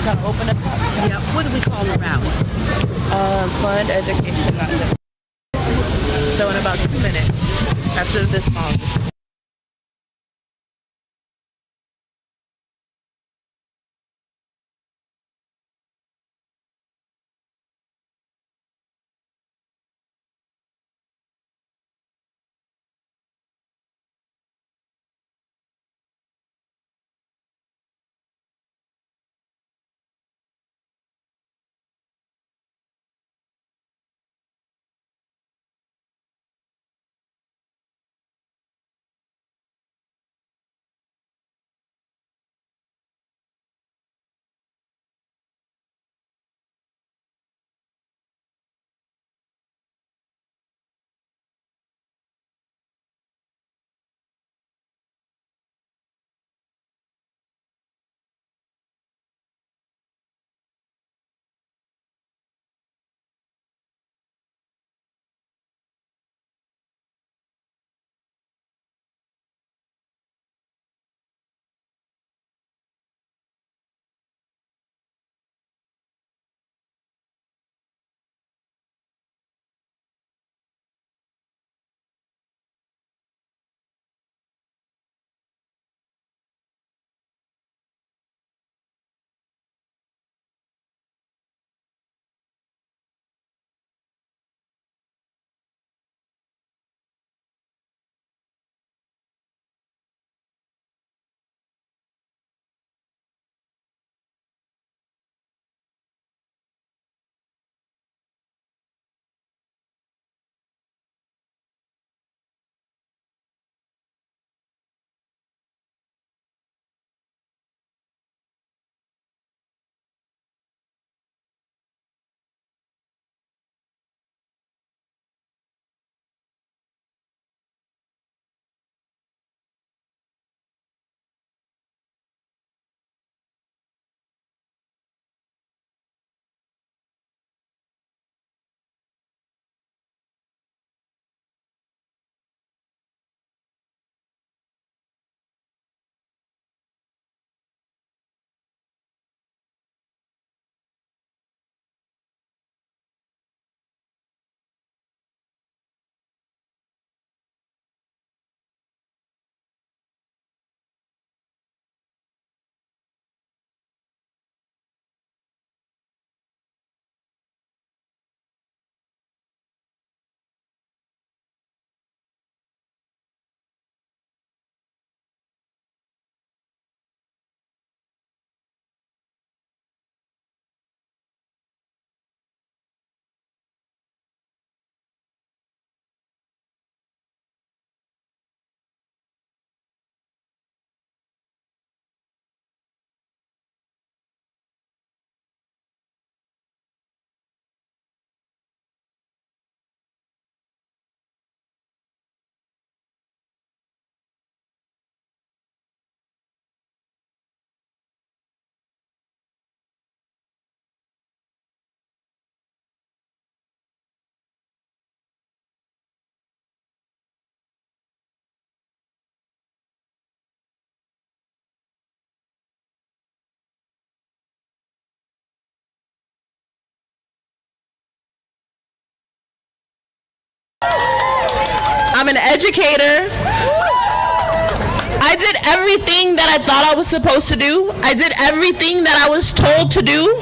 Gotta open up. Yeah. What do we call the route? Fund education. So in about 2 minutes after this song. I'm an educator. I did everything that I thought I was supposed to do. I did everything that I was told to do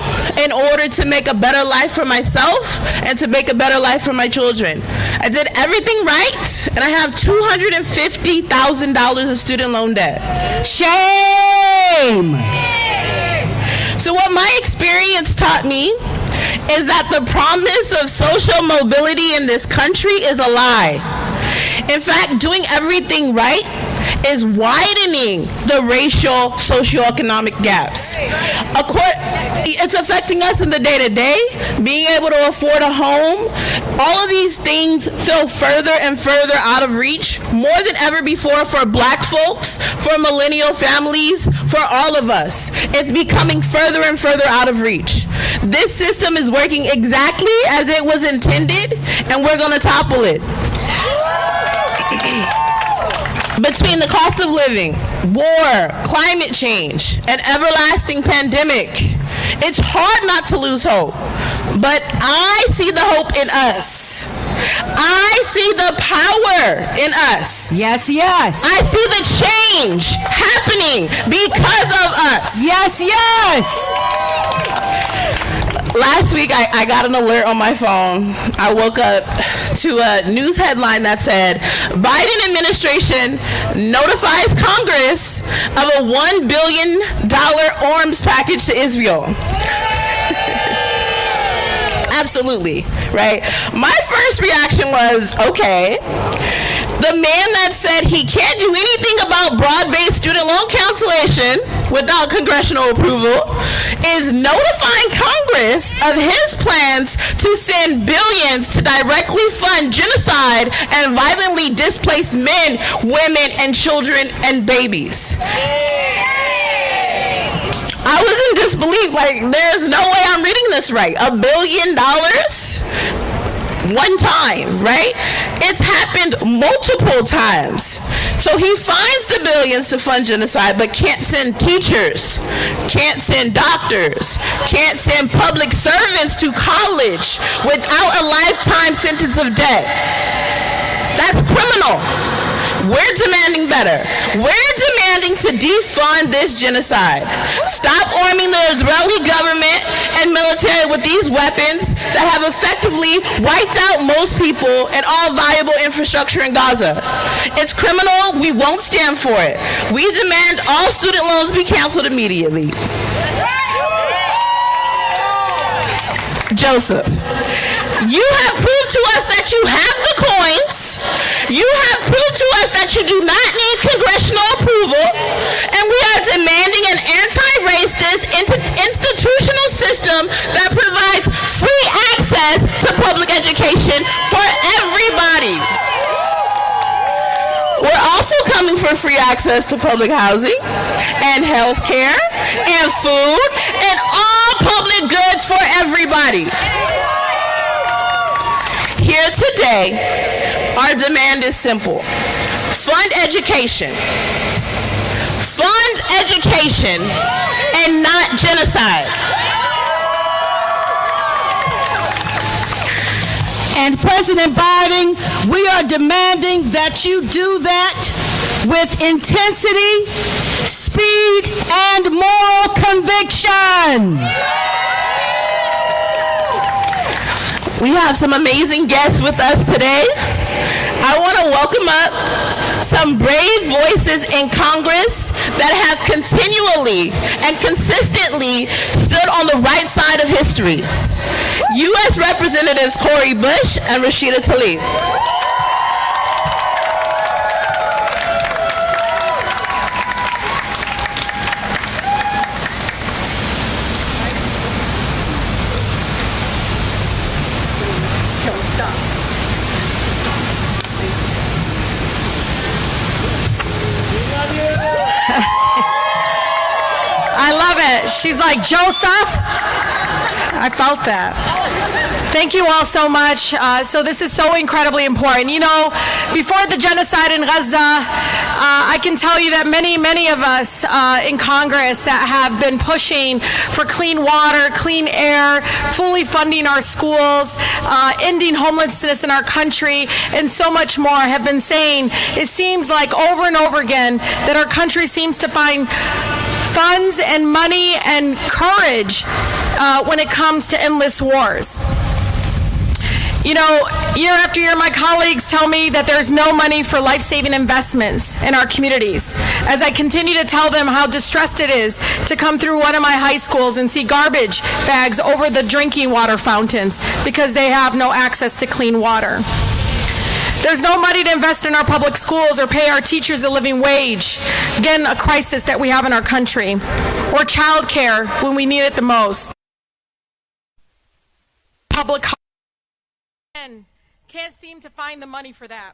in order to make a better life for myself and to make a better life for my children. I did everything right, and I have $250,000 of student loan debt. Shame! So what my experience taught me is that the promise of social mobility in this country is a lie. In fact, doing everything right is widening the racial socioeconomic gaps. It's affecting us in the day-to-day, being able to afford a home. All of these things feel further and further out of reach, more than ever before for Black folks, for millennial families, for all of us. It's becoming further and further out of reach. This system is working exactly as it was intended, and we're going to topple it. Between the cost of living, war, climate change, and everlasting pandemic, it's hard not to lose hope. But I see the hope in us. I see the power in us. Yes, yes. I see the change happening because of us. Yes, yes. Last week, I got an alert on my phone. I woke up to a news headline that said, Biden administration notifies Congress of a $1 billion arms package to Israel. Absolutely, right? My first reaction was, okay. The man that said he can't do anything about broad-based student loan cancellation without congressional approval is notifying Congress of his plans to send billions to directly fund genocide and violently displaced men, women, and children and babies. I was in disbelief, like, there's no way I'm reading this right. $1 billion? One time, right? It's happened multiple times. So he finds the billions to fund genocide, but can't send teachers, can't send doctors, can't send public servants to college without a lifetime sentence of death. That's criminal. We're demanding better. We're demanding to defund this genocide. Stop arming the Israeli government and military with these weapons that have effectively wiped out most people and all viable infrastructure in Gaza. It's criminal. We won't stand for it. We demand all student loans be canceled immediately. Joseph, you have proved to us that you have the coins. You have proved to us that you do not need congressional approval, and we are demanding an anti-racist institutional system that provides free access to public education for everybody. We're also coming for free access to public housing and health care and food and all public goods for everybody. Here today, our demand is simple. Fund education. Fund education and not genocide. And President Biden, we are demanding that you do that with intensity, speed, and moral conviction. We have some amazing guests with us today. I want to welcome up some brave voices in Congress that have continually and consistently stood on the right side of history. U.S. Representatives Cori Bush and Rashida Tlaib. I love it. She's like, Joseph. I felt that. Thank you all so much. So this is so incredibly important. You know, before the genocide in Gaza, I can tell you that many of us in Congress that have been pushing for clean water, clean air, fully funding our schools, ending homelessness in our country, and so much more have been saying it seems like over and over again that our country seems to find funds and money and courage when it comes to endless wars. You know, year after year, my colleagues tell me that there's no money for life-saving investments in our communities. As I continue to tell them how distressed it is to come through one of my high schools and see garbage bags over the drinking water fountains because they have no access to clean water. There's no money to invest in our public schools or pay our teachers a living wage. Again, a crisis that we have in our country. Or child care when we need it the most. Public can't seem to find the money for that.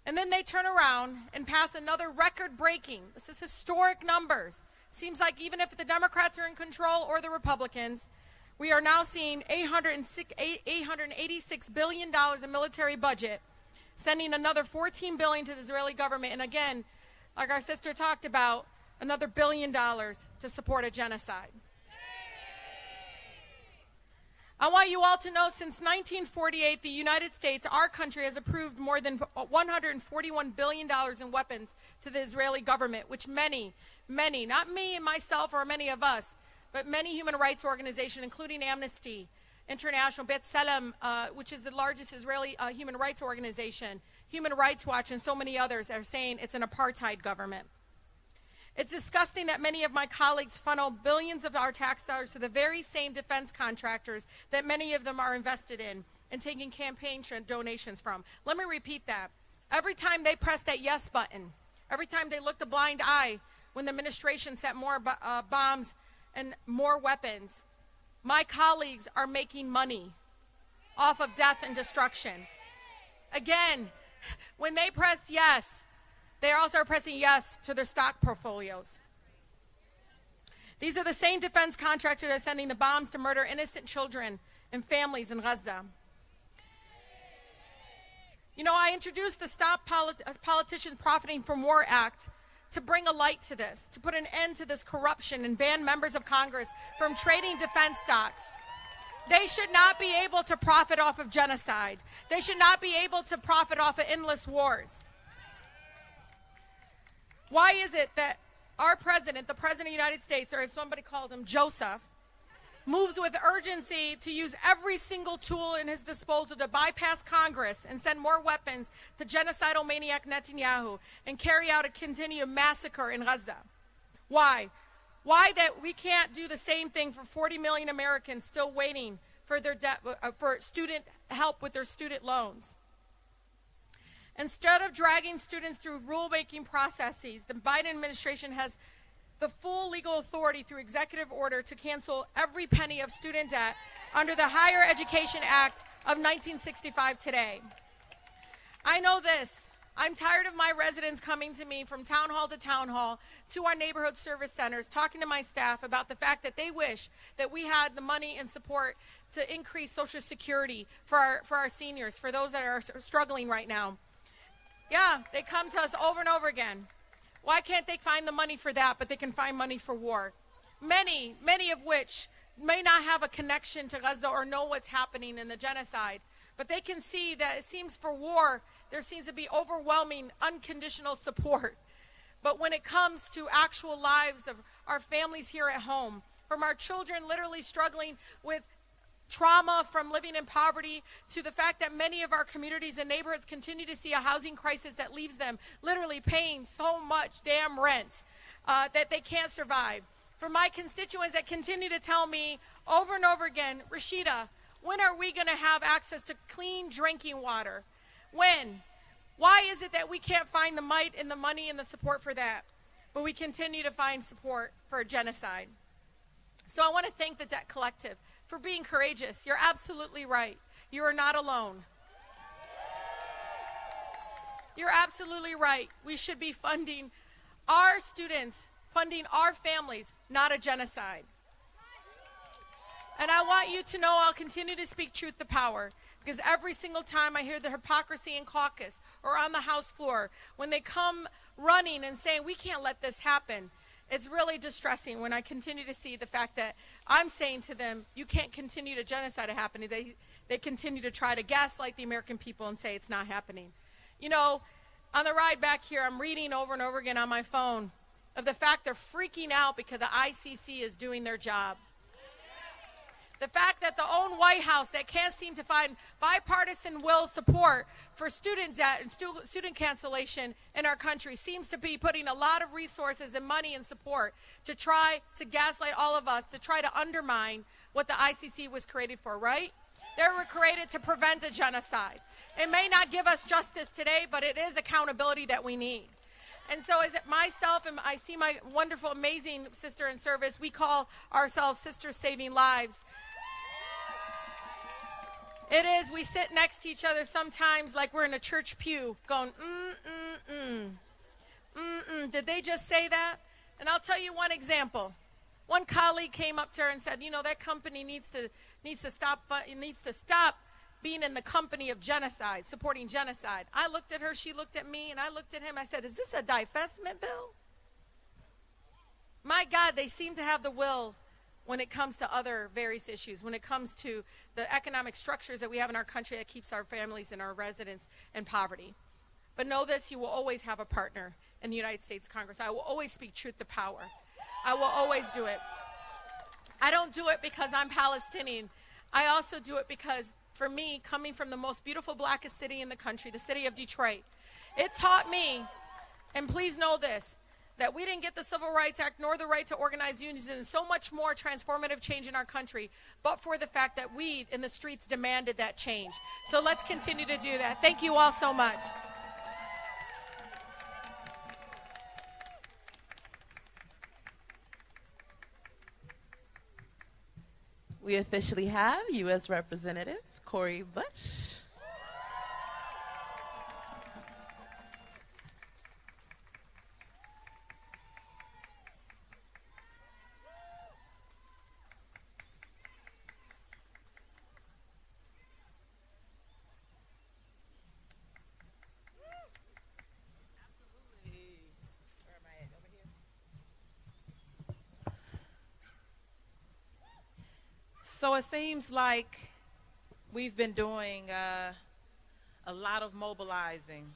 And then they turn around and pass another record-breaking, this is historic numbers. Seems like even if the Democrats are in control or the Republicans, we are now seeing $886 billion in military budget, sending another $14 billion to the Israeli government, and again, like our sister talked about, another $1 billion to support a genocide. I want you all to know since 1948, the United States, our country, has approved more than $141 billion in weapons to the Israeli government, which many, not me and myself or many of us, but many human rights organizations, including Amnesty International, B'Tselem, which is the largest Israeli human rights organization, Human Rights Watch, and so many others are saying it's an apartheid government. It's disgusting that many of my colleagues funnel billions of our tax dollars to the very same defense contractors that many of them are invested in and taking campaign donations from. Let me repeat that. Every time they press that yes button, every time they looked a blind eye when the administration sent more bombs and more weapons, my colleagues are making money off of death and destruction. Again, when they press yes, they also are pressing yes to their stock portfolios. These are the same defense contractors that are sending the bombs to murder innocent children and families in Gaza. You know, I introduced the Stop Politicians Profiting from War Act to bring a light to this, to put an end to this corruption and ban members of Congress from trading defense stocks. They should not be able to profit off of genocide. They should not be able to profit off of endless wars. Why is it that our president, the president of the United States, or as somebody called him, Joseph, moves with urgency to use every single tool in his disposal to bypass Congress and send more weapons to genocidal maniac Netanyahu and carry out a continued massacre in Gaza? Why? Why that we can't do the same thing for 40 million Americans still waiting for their for student help with their student loans? Instead of dragging students through rulemaking processes, the Biden administration has the full legal authority through executive order to cancel every penny of student debt under the Higher Education Act of 1965 today. I know this. I'm tired of my residents coming to me from town hall to our neighborhood service centers, talking to my staff about the fact that they wish that we had the money and support to increase Social Security for our seniors, for those that are struggling right now. Yeah, they come to us over and over again. Why can't they find the money for that, but they can find money for war? Many of which may not have a connection to Gaza or know what's happening in the genocide, but they can see that it seems for war, there seems to be overwhelming unconditional support. But when it comes to actual lives of our families here at home, from our children literally struggling with trauma from living in poverty, to the fact that many of our communities and neighborhoods continue to see a housing crisis that leaves them literally paying so much damn rent that they can't survive. For my constituents that continue to tell me over and over again, Rashida, when are we going to have access to clean drinking water? When? Why is it that we can't find the might and the money and the support for that, but we continue to find support for a genocide? So I want to thank the Debt Collective for being courageous. You're absolutely right. You are not alone. You're absolutely right. We should be funding our students, funding our families, not a genocide. And I want you to know I'll continue to speak truth to power, because every single time I hear the hypocrisy in caucus or on the House floor, when they come running and saying, we can't let this happen, it's really distressing when I continue to see the fact that I'm saying to them, you can't continue to genocide happening. They continue to try to gaslight the American people and say it's not happening. You know, on the ride back here, I'm reading over and over again on my phone of the fact they're freaking out because the ICC is doing their job. The fact that the own White House that can't seem to find bipartisan will support for student debt and student cancellation in our country seems to be putting a lot of resources and money and support to try to gaslight all of us, to try to undermine what the ICC was created for, right? They were created to prevent a genocide. It may not give us justice today, but it is accountability that we need. And so as myself and I see my wonderful, amazing sister in service, we call ourselves Sisters Saving Lives. It is, we sit next to each other sometimes like we're in a church pew going, Did they just say that? And I'll tell you one example. One colleague came up to her and said, you know, that company needs to stop being in the company of genocide, supporting genocide. I looked at her, she looked at me, and I looked at him. I said, is this a divestment bill? My God, they seem to have the will when it comes to other various issues, when it comes to the economic structures that we have in our country that keeps our families and our residents in poverty. But know this, you will always have a partner in the United States Congress. I will always speak truth to power. I will always do it. I don't do it because I'm Palestinian. I also do it because, for me, coming from the most beautiful, blackest city in the country, the city of Detroit, it taught me, and please know this, that we didn't get the Civil Rights Act nor the right to organize unions and so much more transformative change in our country, but for the fact that we in the streets demanded that change. So let's continue to do that. Thank you all so much. We officially have U.S. Representative Cori Bush. So it seems like we've been doing a lot of mobilizing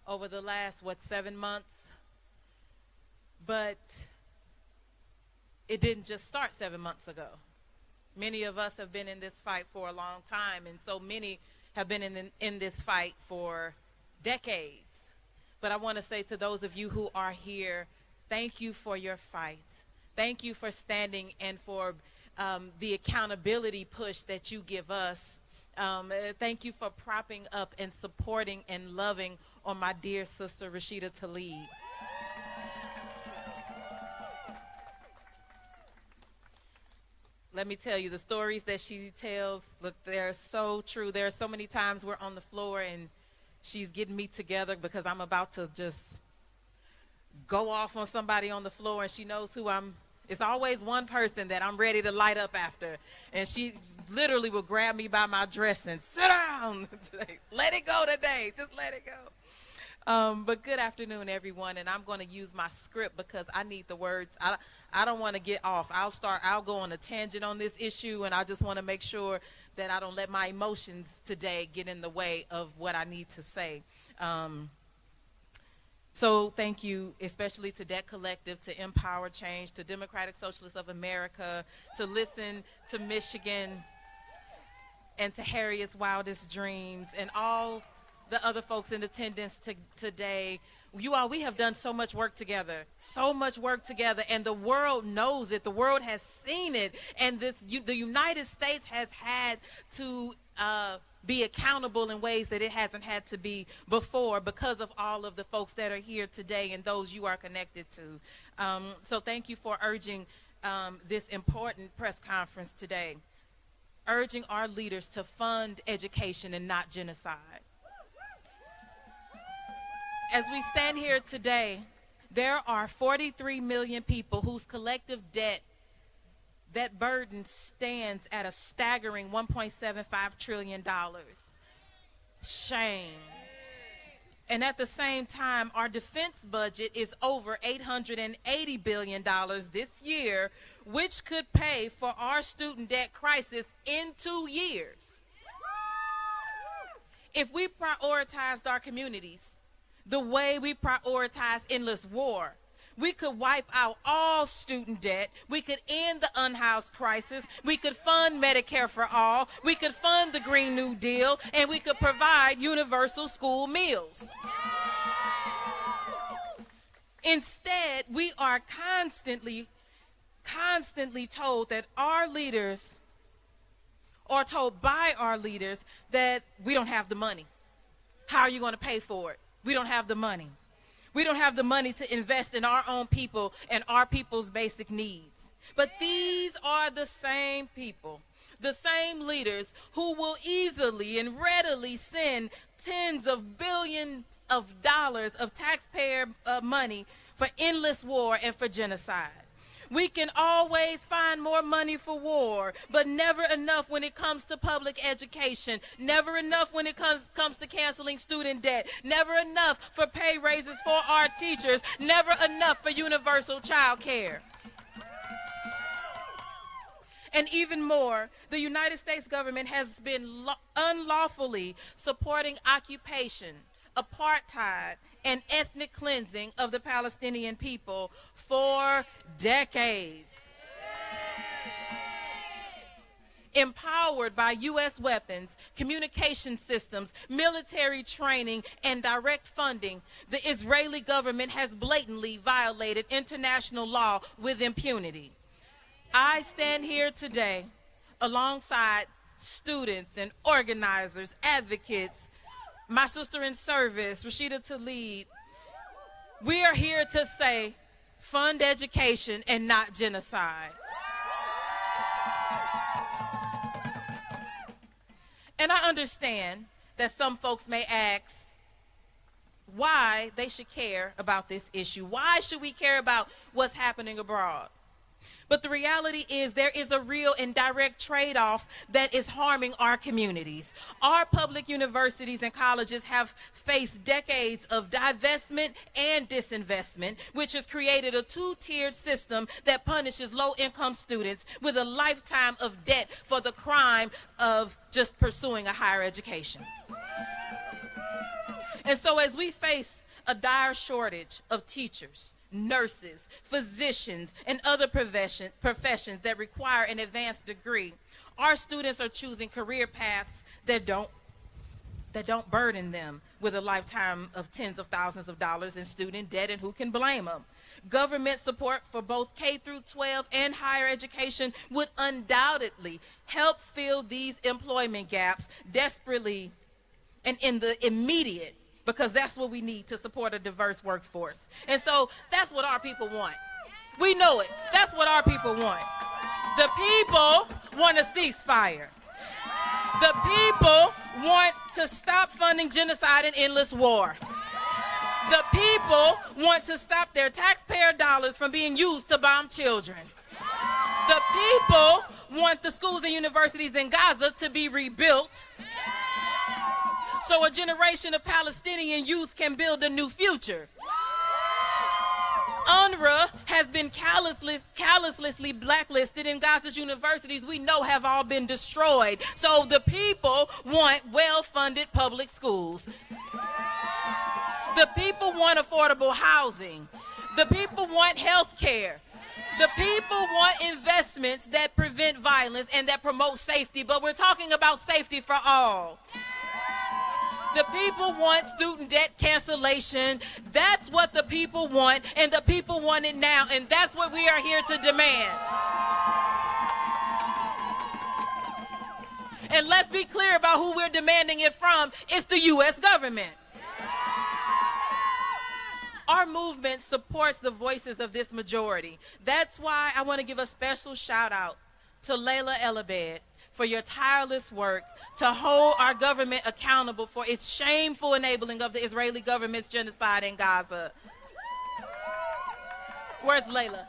over the last, 7 months? But it didn't just start 7 months ago. Many of us have been in this fight for a long time, and so many have been in this fight for decades. But I want to say to those of you who are here, thank you for your fight. Thank you for standing and for the accountability push that you give us. Thank you for propping up and supporting and loving on my dear sister Rashida Tlaib. Let me tell you, the stories that she tells, look, they're so true. There are so many times we're on the floor and she's getting me together because I'm about to just go off on somebody on the floor, and she knows who I'm. It's always one person that I'm ready to light up after. And she literally will grab me by my dress and sit down. Let it go today. Just let it go. But good afternoon, everyone. And I'm going to use my script because I need the words. I don't want to get off. I'll go on a tangent on this issue, and I just want to make sure that I don't let my emotions today get in the way of what I need to say. So thank you, especially to Debt Collective, to Empower Change, to Democratic Socialists of America, to Listen to Michigan, and to Harriet's Wildest Dreams, and all the other folks in attendance today. You all, we have done so much work together, and the world knows it. The world has seen it, and the United States has had to be accountable in ways that it hasn't had to be before because of all of the folks that are here today and those you are connected to. So thank you for urging this important press conference today, urging our leaders to fund education and not genocide. As we stand here today, there are 43 million people whose collective debt that burden stands at a staggering $1.75 trillion. Shame. And at the same time, our defense budget is over $880 billion this year, which could pay for our student debt crisis in 2 years. If we prioritized our communities the way we prioritize endless war, we could wipe out all student debt. We could end the unhoused crisis. We could fund Medicare for all. We could fund the Green New Deal, and we could provide universal school meals. Instead, we are constantly told that our leaders, or told by our leaders, that we don't have the money. How are you going to pay for it? We don't have the money. We don't have the money to invest in our own people and our people's basic needs. But these are the same people, the same leaders who will easily and readily send tens of billions of dollars of taxpayer money for endless war and for genocide. We can always find more money for war, but never enough when it comes to public education, never enough when it comes to canceling student debt, never enough for pay raises for our teachers, never enough for universal child care. And even more, the United States government has been unlawfully supporting occupation, apartheid, and ethnic cleansing of the Palestinian people for decades. Empowered by U.S. weapons, communication systems, military training, and direct funding, the Israeli government has blatantly violated international law with impunity. I stand here today alongside students and organizers, advocates, my sister in service, Rashida Tlaib. We are here to say, fund education and not genocide. And I understand that some folks may ask why they should care about this issue. Why should we care about what's happening abroad? But the reality is there is a real and direct trade-off that is harming our communities. Our public universities and colleges have faced decades of divestment and disinvestment, which has created a two-tiered system that punishes low-income students with a lifetime of debt for the crime of just pursuing a higher education. And so as we face a dire shortage of teachers, nurses, physicians, and other professions that require an advanced degree, our students are choosing career paths that don't burden them with a lifetime of tens of thousands of dollars in student debt, and who can blame them? Government support for both K through 12 and higher education would undoubtedly help fill these employment gaps desperately and in the immediate, because that's what we need to support a diverse workforce. And so that's what our people want. We know it. That's what our people want. The people want a ceasefire. The people want to stop funding genocide and endless war. The people want to stop their taxpayer dollars from being used to bomb children. The people want the schools and universities in Gaza to be rebuilt, so a generation of Palestinian youth can build a new future. UNRWA has been callously blacklisted, and Gaza's universities we know have all been destroyed. So the people want well-funded public schools. The people want affordable housing. The people want health care. The people want investments that prevent violence and that promote safety, but we're talking about safety for all. The people want student debt cancellation. That's what the people want, and the people want it now, and that's what we are here to demand. And let's be clear about who we're demanding it from. It's the U.S. government. Our movement supports the voices of this majority. That's why I want to give a special shout out to Layla Elabed for your tireless work to hold our government accountable for its shameful enabling of the Israeli government's genocide in Gaza. Where's Layla?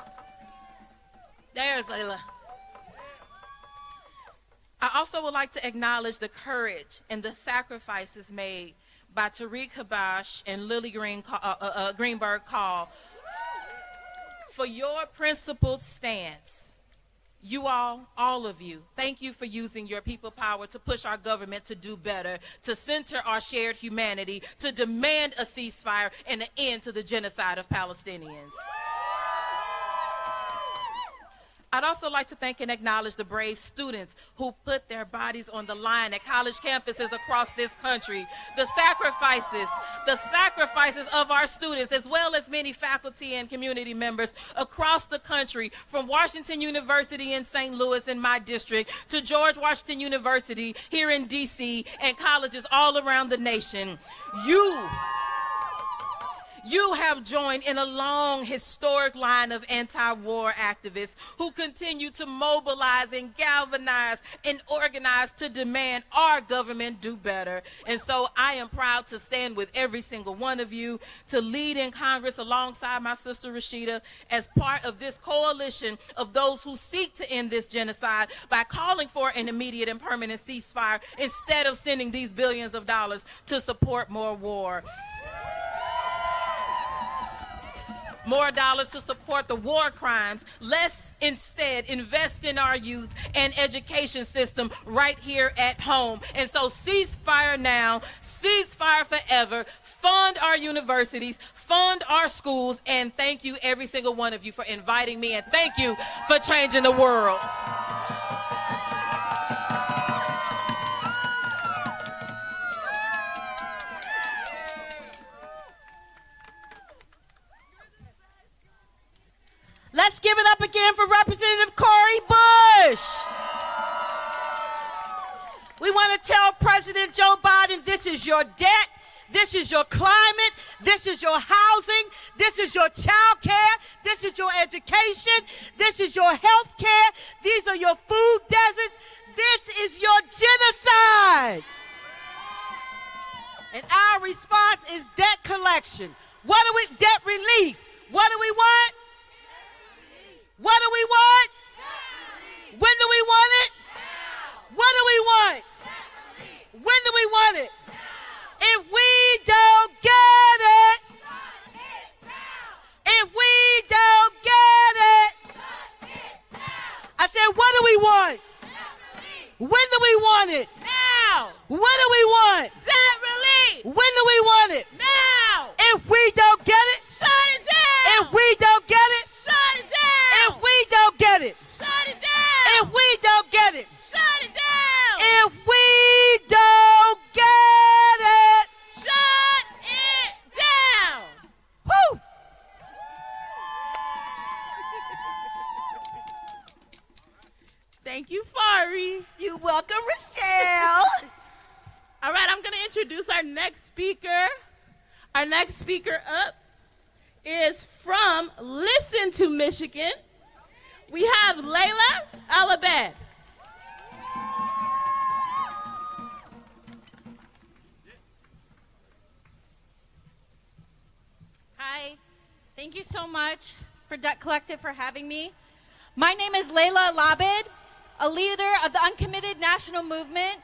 There's Layla. I also would like to acknowledge the courage and the sacrifices made by Tariq Habash and Lily Greenberg Call for your principled stance. You all of you, thank you for using your people power to push our government to do better, to center our shared humanity, to demand a ceasefire and an end to the genocide of Palestinians. I'd also like to thank and acknowledge the brave students who put their bodies on the line at college campuses across this country. The sacrifices of our students, as well as many faculty and community members across the country, from Washington University in St. Louis in my district to George Washington University here in DC and colleges all around the nation. You have joined in a long, historic line of anti-war activists who continue to mobilize and galvanize and organize to demand our government do better. And so I am proud to stand with every single one of you to lead in Congress alongside my sister Rashida as part of this coalition of those who seek to end this genocide by calling for an immediate and permanent ceasefire instead of sending these billions of dollars to support more war. More dollars to support the war crimes. Let's instead invest in our youth and education system right here at home. And so ceasefire now, ceasefire forever, fund our universities, fund our schools, and thank you every single one of you for inviting me, and thank you for changing the world. Let's give it up again for Representative Cori Bush. We want to tell President Joe Biden, this is your debt, this is your climate, this is your housing, this is your child care, this is your education, this is your health care, these are your food deserts, this is your genocide. And our response is debt collection. Debt relief. What do we want? What do we want? When do we want it? What do we want? When do we want it? If we don't get it, if we don't get it, I said, what do we want? When do we want it? Now. What do we want? Debt relief. When do we want it? Now. If we don't get it, shut it down. If we don't get it, shut it down. If we don't get it, shut it down. If we don't get it, shut it down. If we don't get it, shut it down. Woo! Thank you, Fari. You're welcome, Rochelle. All right, I'm going to introduce our next speaker. Our next speaker up is from Listen to Michigan. We have Layla Alabad. Hi, thank you so much for Debt Collective for having me. My name is Layla Alabad, a leader of the Uncommitted National Movement.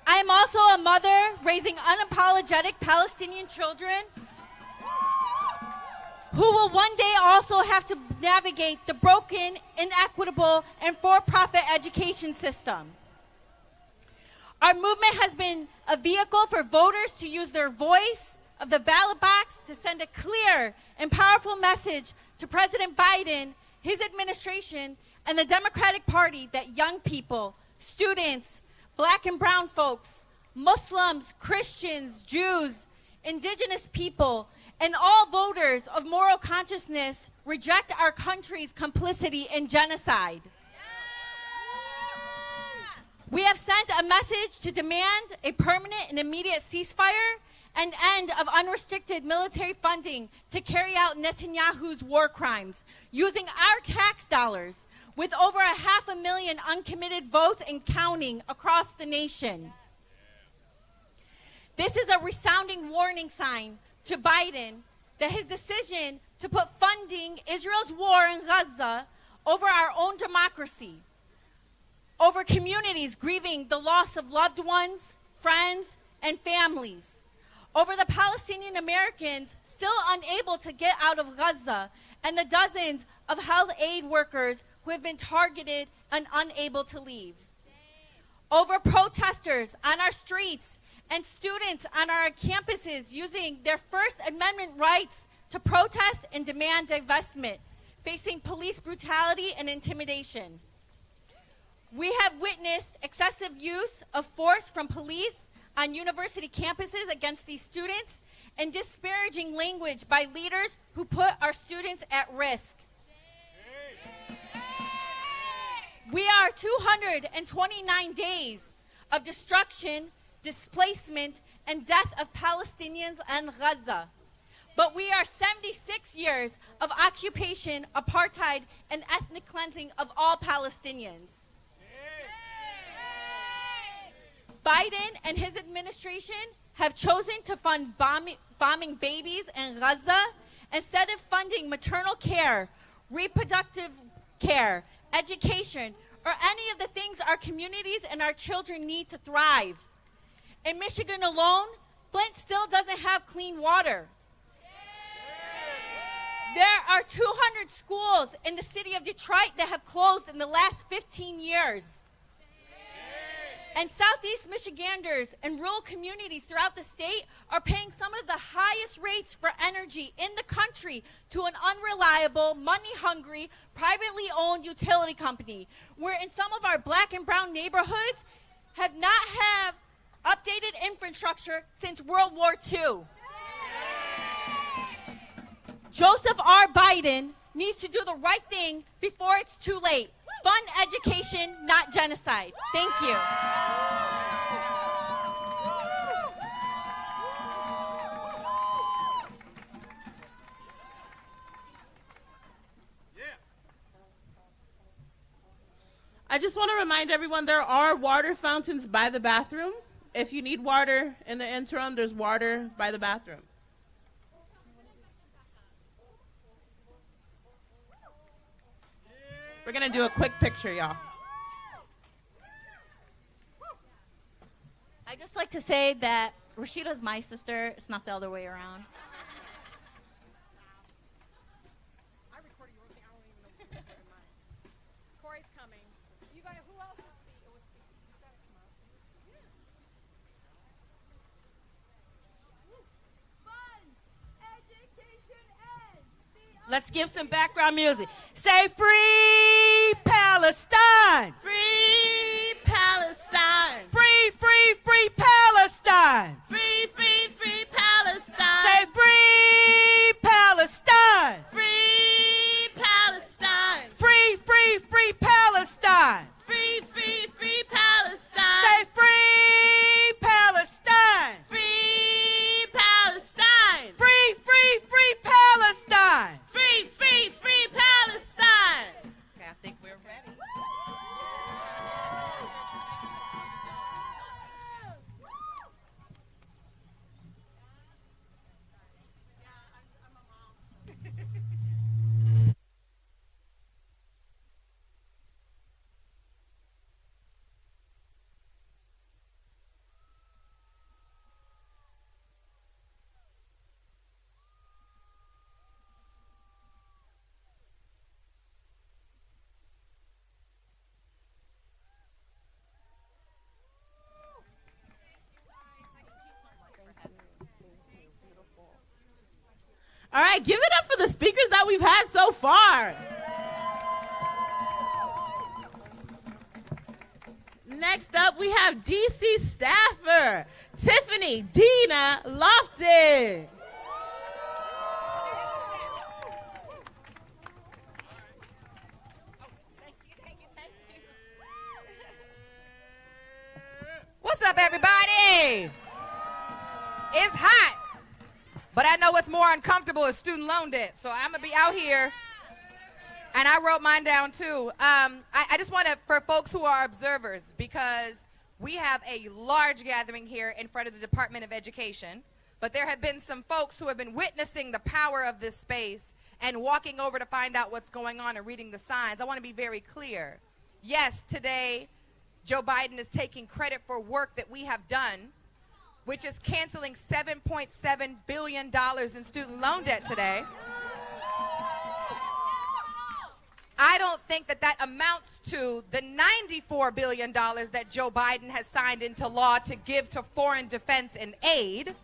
I am also a mother raising unapologetic Palestinian children who will one day also have to navigate the broken, inequitable, and for-profit education system. Our movement has been a vehicle for voters to use their voice of the ballot box to send a clear and powerful message to President Biden, his administration, and the Democratic Party that young people, students, Black and brown folks, Muslims, Christians, Jews, indigenous people, and all voters of moral consciousness reject our country's complicity in genocide. We have sent a message to demand a permanent and immediate ceasefire and end of unrestricted military funding to carry out Netanyahu's war crimes using our tax dollars, with over 500,000 uncommitted votes and counting across the nation. This is a resounding warning sign to Biden that his decision to put funding Israel's war in Gaza over our own democracy, over communities grieving the loss of loved ones, friends, and families, over the Palestinian Americans still unable to get out of Gaza, and the dozens of health aid workers who have been targeted and unable to leave, over protesters on our streets and students on our campuses using their First Amendment rights to protest and demand divestment, facing police brutality and intimidation. We have witnessed excessive use of force from police on university campuses against these students and disparaging language by leaders who put our students at risk. We are 229 days of destruction, displacement, and death of Palestinians in Gaza. But we are 76 years of occupation, apartheid, and ethnic cleansing of all Palestinians. Biden and his administration have chosen to fund bombing babies in Gaza instead of funding maternal care, reproductive care, education, or any of the things our communities and our children need to thrive. In Michigan alone, Flint still doesn't have clean water. There are 200 schools in the city of Detroit that have closed in the last 15 years. And Southeast Michiganders and rural communities throughout the state are paying some of the highest rates for energy in the country to an unreliable, money-hungry, privately owned utility company, where in some of our black and brown neighborhoods have not have updated infrastructure since World War II. Joseph R. Biden needs to do the right thing before it's too late. Fund education, not genocide. Thank you. I just want to remind everyone there are water fountains by the bathroom. If you need water in the interim, there's water by the bathroom. We're going to do a quick picture, y'all. I just like to say that Rashida's my sister. It's not the other way around. I recorded your thing. I don't even know if you're mine. Corey's coming. You guys, who else will speak? You gotta come out. Let's give some background music. Say free Palestine. Free Palestine. Free, free, free Palestine. Free, free, free Palestine. Say free Palestine. Free Palestine. Free, free, free Palestine. Free, free, free Palestine. Say free Palestine. Free Palestine. Free, free, free Palestine. Free, free, free Palestine. Okay, I think we're ready. All right, give it up for the speakers that we've had so far. Next up, we have DC staffer, Tiffany Dina Lofton. What's up, everybody? It's hot, but I know what's more uncomfortable is student loan debt. So I'm gonna be out here, and I wrote mine down too. I just want to, for folks who are observers, because we have a large gathering here in front of the Department of Education, but there have been some folks who have been witnessing the power of this space and walking over to find out what's going on and reading the signs, I want to be very clear. Yes, today, Joe Biden is taking credit for work that we have done, which is canceling $7.7 billion in student loan debt today. I don't think that that amounts to the $94 billion that Joe Biden has signed into law to give to foreign defense and aid.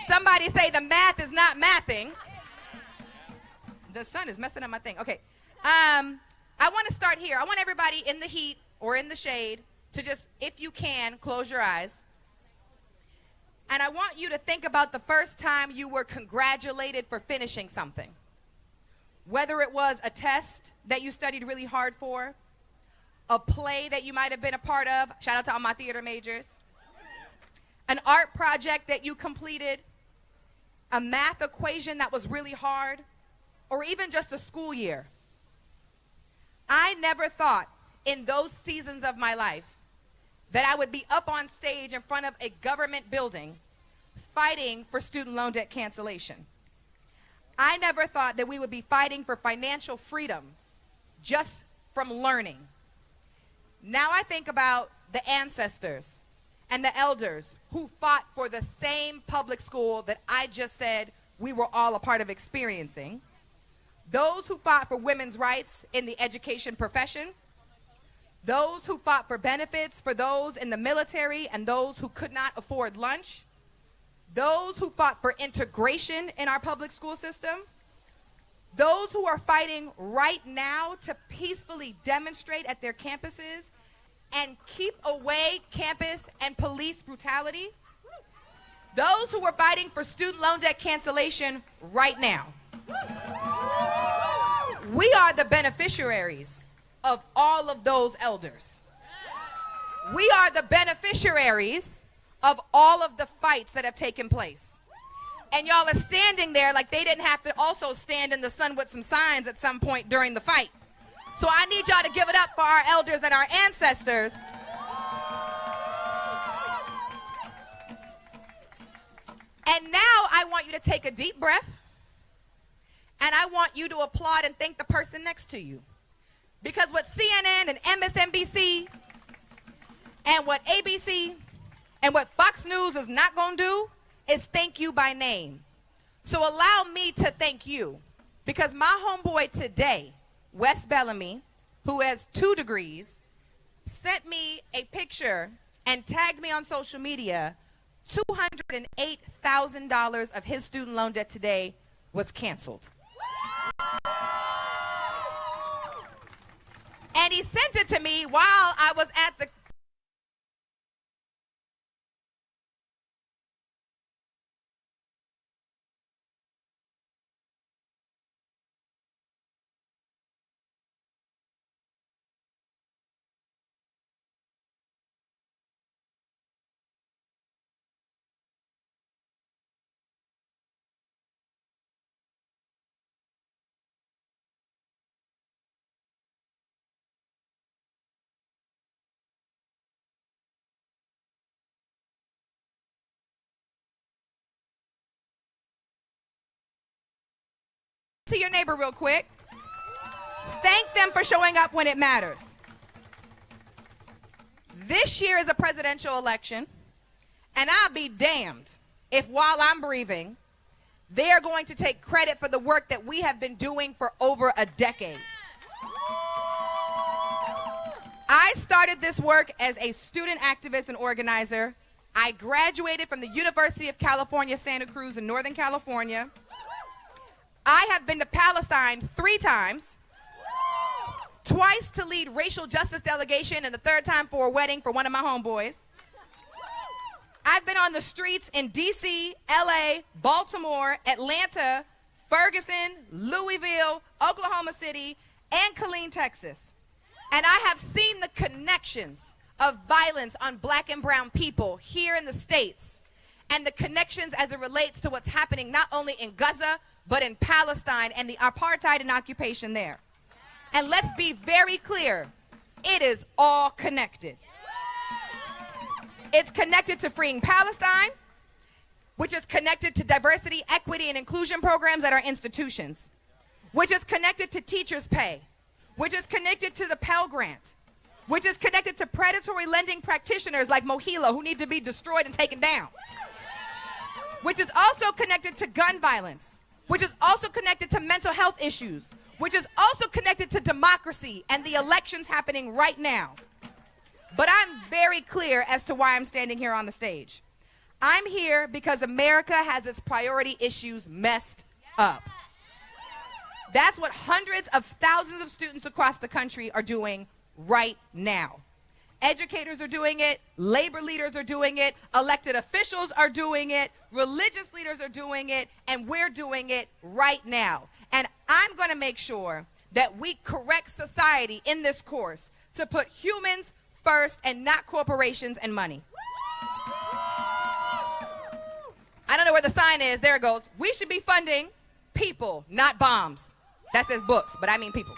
Somebody say the math is not mathing. The sun is messing up my thing. Okay. I want to start here. I want everybody in the heat or in the shade to just, if you can, close your eyes. And I want you to think about the first time you were congratulated for finishing something. Whether it was a test that you studied really hard for, a play that you might have been a part of, shout out to all my theater majors, an art project that you completed, a math equation that was really hard, or even just a school year. I never thought in those seasons of my life that I would be up on stage in front of a government building fighting for student loan debt cancellation. I never thought that we would be fighting for financial freedom just from learning. Now I think about the ancestors and the elders who fought for the same public school that I just said we were all a part of experiencing. Those who fought for women's rights in the education profession. Those who fought for benefits for those in the military and those who could not afford lunch. Those who fought for integration in our public school system. Those who are fighting right now to peacefully demonstrate at their campuses and keep away campus and police brutality. Those who are fighting for student loan debt cancellation right now. We are the beneficiaries of all of those elders. We are the beneficiaries of all of the fights that have taken place. And y'all are standing there like they didn't have to also stand in the sun with some signs at some point during the fight. So I need y'all to give it up for our elders and our ancestors. And now I want you to take a deep breath, and I want you to applaud and thank the person next to you. Because what CNN and MSNBC and what ABC and what Fox News is not going to do is thank you by name. So allow me to thank you, because my homeboy today, Wes Bellamy, who has 2 degrees, sent me a picture and tagged me on social media. $208,000 of his student loan debt today was canceled. And he sent it to me while I was at the to your neighbor real quick. Thank them for showing up when it matters. This year is a presidential election, and I'll be damned if while I'm breathing, they are going to take credit for the work that we have been doing for over a decade. I started this work as a student activist and organizer. I graduated from the University of California, Santa Cruz in Northern California. I have been to Palestine 3 times, twice to lead racial justice delegation, and the 3rd time for a wedding for one of my homeboys. I've been on the streets in DC, LA, Baltimore, Atlanta, Ferguson, Louisville, Oklahoma City, and Killeen, Texas. And I have seen the connections of violence on black and brown people here in the States, and the connections as it relates to what's happening not only in Gaza, but in Palestine and the apartheid and occupation there. And let's be very clear, it is all connected. It's connected to freeing Palestine. which is connected to diversity, equity, and inclusion programs at our institutions, which is connected to teachers' pay, which is connected to the Pell Grant, which is connected to predatory lending practitioners like Mohila who need to be destroyed and taken down, which is also connected to gun violence, which is also connected to mental health issues, which is also connected to democracy and the elections happening right now. But I'm very clear as to why I'm standing here on the stage. I'm here because America has its priority issues messed up. That's what hundreds of thousands of students across the country are doing right now. Educators are doing it, labor leaders are doing it, elected officials are doing it, religious leaders are doing it, and we're doing it right now. And I'm going to make sure that we correct society in this course to put humans first and not corporations and money. I don't know where the sign is. There it goes. We should be funding people, not bombs. That says books, but I mean people.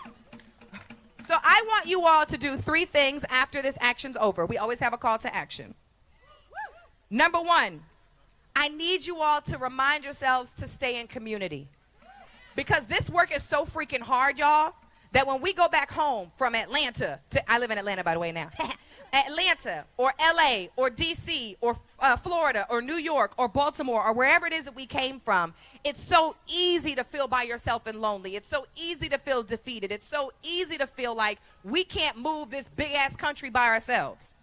So I want you all to do 3 things after this action's over. We always have a call to action. Number 1, I need you all to remind yourselves to stay in community. Because this work is so freaking hard, y'all, that when we go back home from Atlanta I live in Atlanta, by the way, now. Atlanta or LA or DC or Florida or New York or Baltimore or wherever it is that we came from, it's so easy to feel by yourself and lonely. It's so easy to feel defeated. It's so easy to feel like we can't move this big-ass country by ourselves.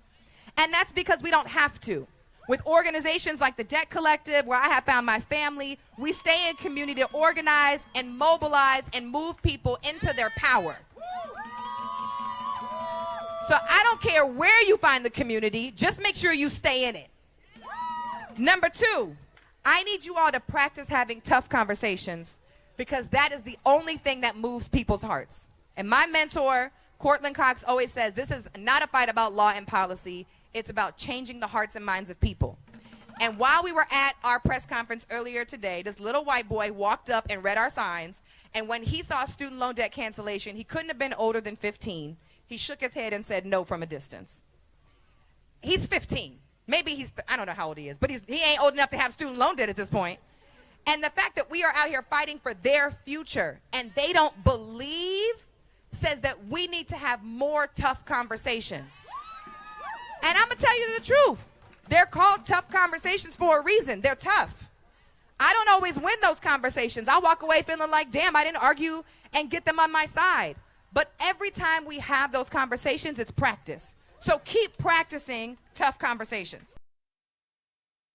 And that's because we don't have to. With organizations like the Debt Collective, where I have found my family, we stay in community to organize and mobilize and move people into their power. So I don't care where you find the community, just make sure you stay in it. Number 2, I need you all to practice having tough conversations because that is the only thing that moves people's hearts. And my mentor, Cortland Cox, always says this is not a fight about law and policy, it's about changing the hearts and minds of people. And while we were at our press conference earlier today, this little white boy walked up and read our signs, and when he saw student loan debt cancellation, he couldn't have been older than 15. He shook his head and said no from a distance. He's 15. Maybe I don't know how old he is, but he ain't old enough to have student loan debt at this point. And the fact that we are out here fighting for their future and they don't believe says that we need to have more tough conversations. And I'm going to tell you the truth. They're called tough conversations for a reason. They're tough. I don't always win those conversations. I walk away feeling like, damn, I didn't argue and get them on my side. But every time we have those conversations, it's practice. So keep practicing tough conversations.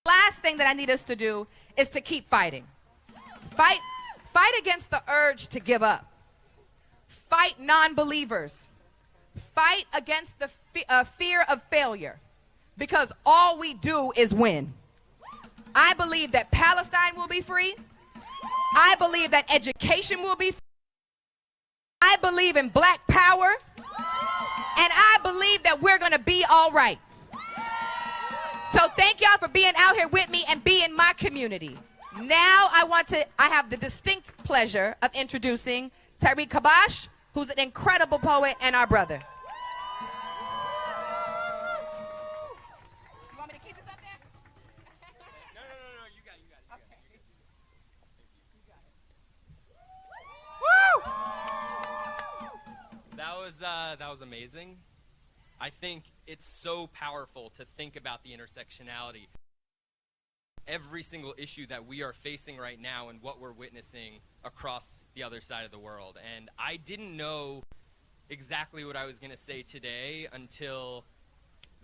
Last thing that I need us to do is to keep fighting. Fight against the urge to give up. Fight non-believers. Fight against the fear of failure. Because all we do is win. I believe that Palestine will be free. I believe that education will be free. I believe in black power, and I believe that we're going to be all right. So thank y'all for being out here with me and being my community. Now I have the distinct pleasure of introducing Tariq Kabash, who's an incredible poet and our brother. You want me to keep this up there? No, you got it. Okay. That was amazing. I think it's so powerful to think about the intersectionality. Every single issue that we are facing right now and what we're witnessing across the other side of the world. And I didn't know exactly what I was going to say today until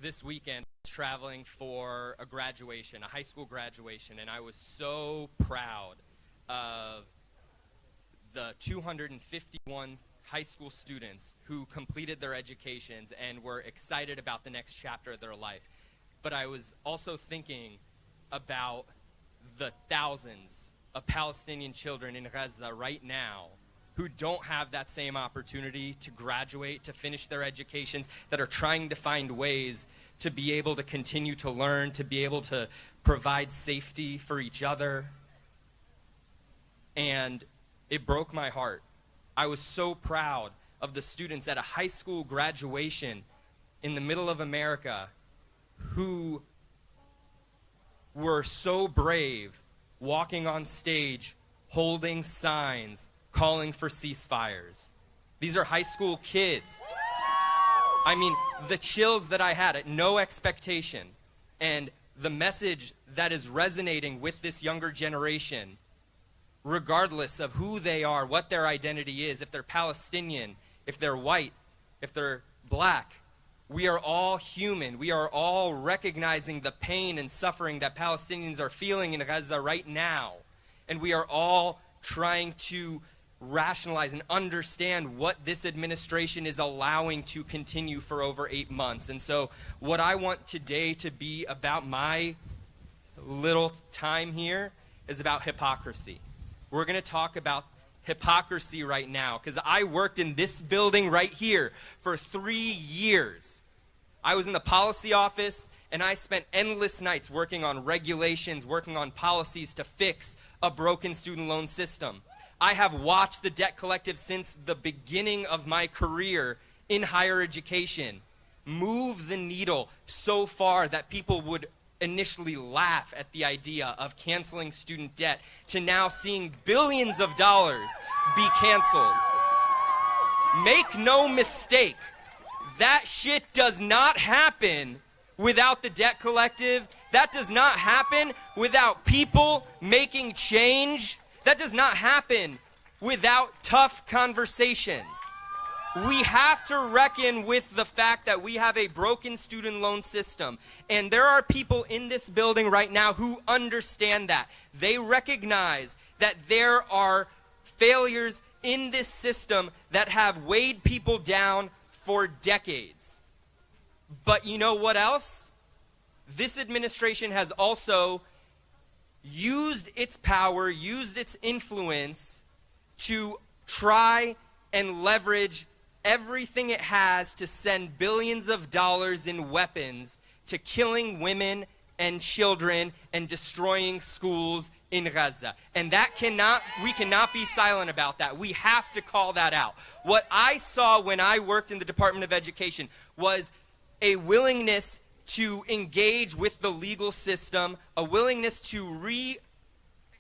this weekend, traveling for a graduation, a high school graduation, and I was so proud of the 251 high school students who completed their educations and were excited about the next chapter of their life. But I was also thinking about the thousands of Palestinian children in Gaza right now who don't have that same opportunity to graduate, to finish their educations, that are trying to find ways to be able to continue to learn, to be able to provide safety for each other. And it broke my heart. I was so proud of the students at a high school graduation in the middle of America who were so brave, walking on stage, holding signs, calling for ceasefires. These are high school kids. I mean, the chills that I had at no expectation, and the message that is resonating with this younger generation, regardless of who they are, what their identity is, if they're Palestinian, if they're white, if they're black, we are all human. We are all recognizing the pain and suffering that Palestinians are feeling in Gaza right now. And we are all trying to rationalize and understand what this administration is allowing to continue for over 8 months. And so what I want today to be about my little time here is about hypocrisy. We're going to talk about hypocrisy right now, because I worked in this building right here for 3 years. I was in the policy office, and I spent endless nights working on regulations, working on policies to fix a broken student loan system. I have watched the debt collective since the beginning of my career in higher education move the needle so far that people would initially laugh at the idea of canceling student debt to now seeing billions of dollars be canceled. Make no mistake, that shit does not happen without the debt collective. That does not happen without people making change. That does not happen without tough conversations. We have to reckon with the fact that we have a broken student loan system. And there are people in this building right now who understand that. They recognize that there are failures in this system that have weighed people down for decades. But you know what else? This administration has also used its power, used its influence to try and leverage everything it has to send billions of dollars in weapons to killing women and children and destroying schools in Gaza. And we cannot be silent about that. We have to call that out. What I saw when I worked in the Department of Education was a willingness to engage with the legal system, a willingness to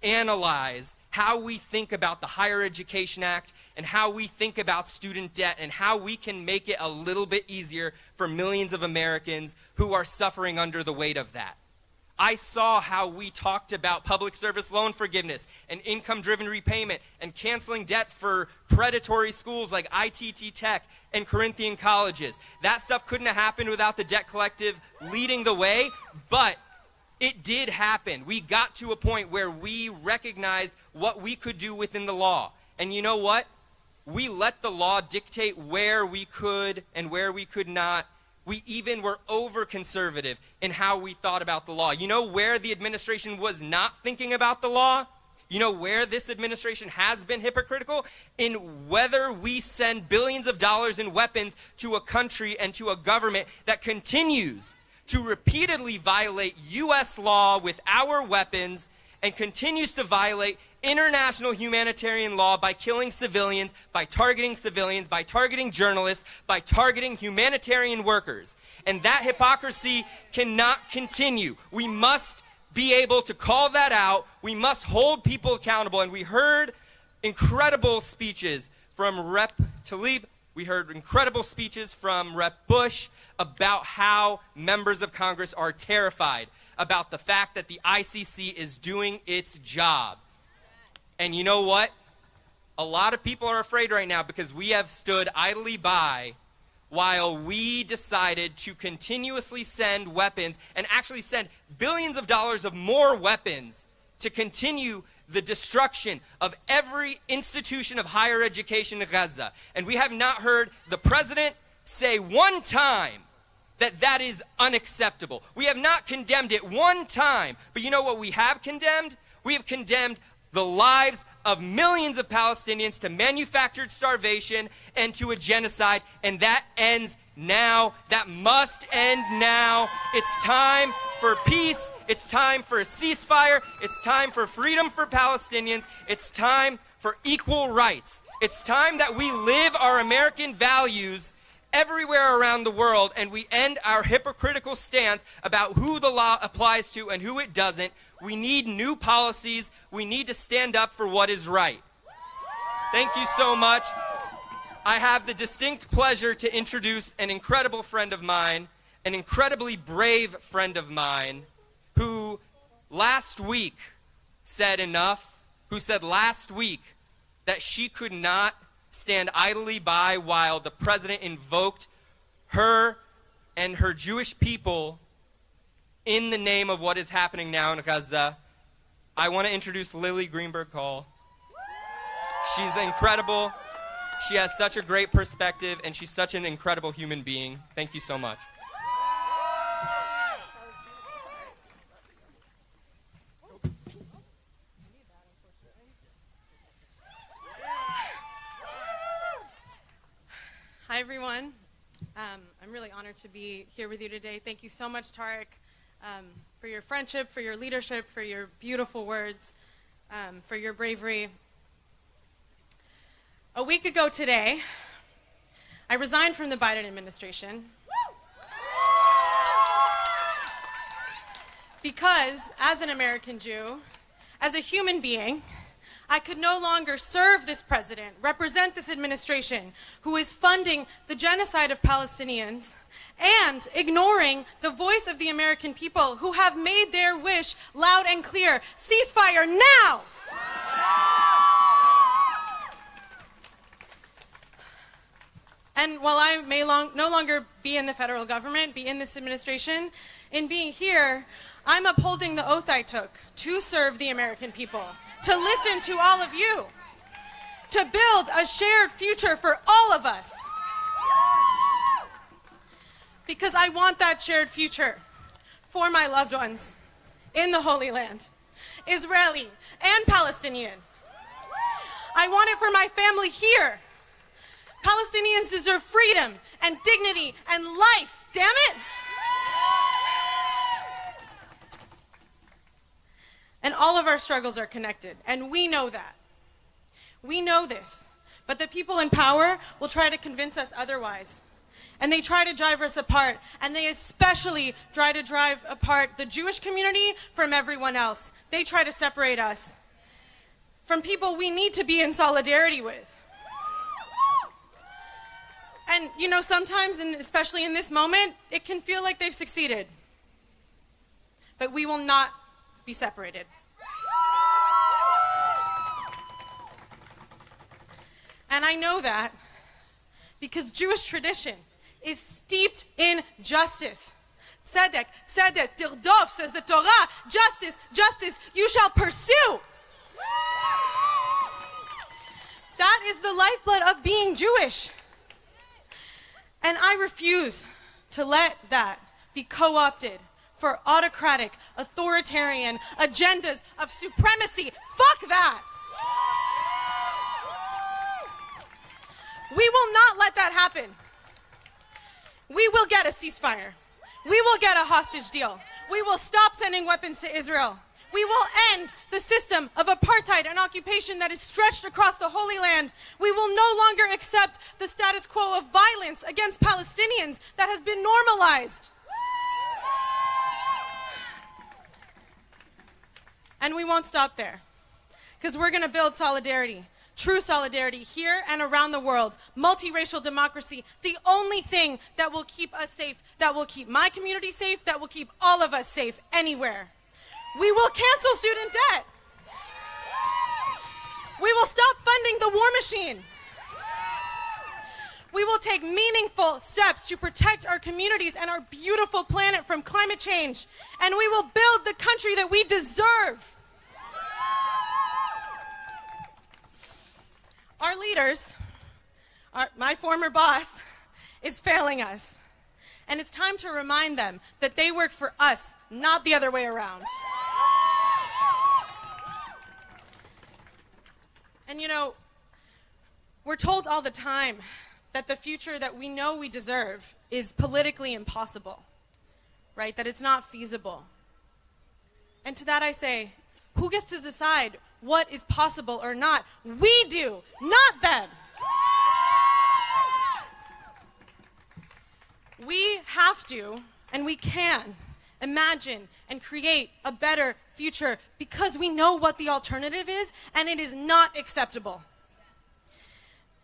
reanalyze how we think about the Higher Education Act and how we think about student debt and how we can make it a little bit easier for millions of Americans who are suffering under the weight of that. I saw how we talked about public service loan forgiveness and income-driven repayment and canceling debt for predatory schools like ITT Tech and Corinthian colleges. That stuff couldn't have happened without the debt collective leading the way, but it did happen. We got to a point where we recognized what we could do within the law. And you know what? We let the law dictate where we could and where we could not. We even were over-conservative in how we thought about the law. You know where the administration was not thinking about the law? You know where this administration has been hypocritical? In whether we send billions of dollars in weapons to a country and to a government that continues to repeatedly violate U.S. law with our weapons and continues to violate international humanitarian law by killing civilians, by targeting journalists, by targeting humanitarian workers. And that hypocrisy cannot continue. We must be able to call that out. We must hold people accountable. And we heard incredible speeches from Rep. Tlaib. We heard incredible speeches from Rep. Bush about how members of Congress are terrified about the fact that the ICC is doing its job. And you know what? A lot of people are afraid right now because we have stood idly by while we decided to continuously send weapons and actually send billions of dollars of more weapons to continue the destruction of every institution of higher education in Gaza. And we have not heard the president say one time that that is unacceptable. We have not condemned it one time. But you know what we have condemned? We have condemned the lives of millions of Palestinians to manufactured starvation and to a genocide, and that ends now. That must end now. It's time for peace. It's time for a ceasefire. It's time for freedom for Palestinians. It's time for equal rights. It's time that we live our American values everywhere around the world, and we end our hypocritical stance about who the law applies to and who it doesn't, we need new policies. We need to stand up for what is right. Thank you so much. I have the distinct pleasure to introduce an incredible friend of mine, an incredibly brave friend of mine, who last week said last week that she could not stand idly by while the president invoked her and her Jewish people in the name of what is happening now in Gaza. I want to introduce Lily Greenberg Call. She's incredible. She has such a great perspective, and she's such an incredible human being. Thank you so much. Hi, everyone. I'm really honored to be here with you today. Thank you so much, Tarek, for your friendship, for your leadership, for your beautiful words, for your bravery. A week ago today, I resigned from the Biden administration because, as an American Jew, as a human being, I could no longer serve this president, represent this administration, who is funding the genocide of Palestinians and ignoring the voice of the American people who have made their wish loud and clear. Ceasefire now! And while I may no longer be in the federal government, be in this administration, in being here, I'm upholding the oath I took to serve the American people, to listen to all of you, to build a shared future for all of us. Because I want that shared future for my loved ones in the Holy Land, Israeli and Palestinian. I want it for my family here. Palestinians deserve freedom and dignity and life, damn it! And all of our struggles are connected, and we know that. We know this, but the people in power will try to convince us otherwise. And they try to drive us apart, and they especially try to drive apart the Jewish community from everyone else. They try to separate us from people we need to be in solidarity with. And, you know, sometimes, and especially in this moment, it can feel like they've succeeded. But we will not be separated. And I know that because Jewish tradition is steeped in justice. Tzedek, tzedek, tirdof, says the Torah. Justice, justice, you shall pursue. That is the lifeblood of being Jewish. And I refuse to let that be co-opted for autocratic, authoritarian agendas of supremacy. Fuck that! We will not let that happen. We will get a ceasefire. We will get a hostage deal. We will stop sending weapons to Israel. We will end the system of apartheid and occupation that is stretched across the Holy Land. We will no longer accept the status quo of violence against Palestinians that has been normalized. And we won't stop there, because we're going to build solidarity, true solidarity here and around the world, multiracial democracy, the only thing that will keep us safe, that will keep my community safe, that will keep all of us safe anywhere. We will cancel student debt. We will stop funding the war machine. We will take meaningful steps to protect our communities and our beautiful planet from climate change. And we will build the country that we deserve. Our leaders, my former boss, is failing us. And it's time to remind them that they work for us, not the other way around. And you know, we're told all the time that the future that we know we deserve is politically impossible, right? That it's not feasible. And to that I say, who gets to decide what is possible or not? We do, not them. We have to, and we can, imagine and create a better future because we know what the alternative is, and it is not acceptable.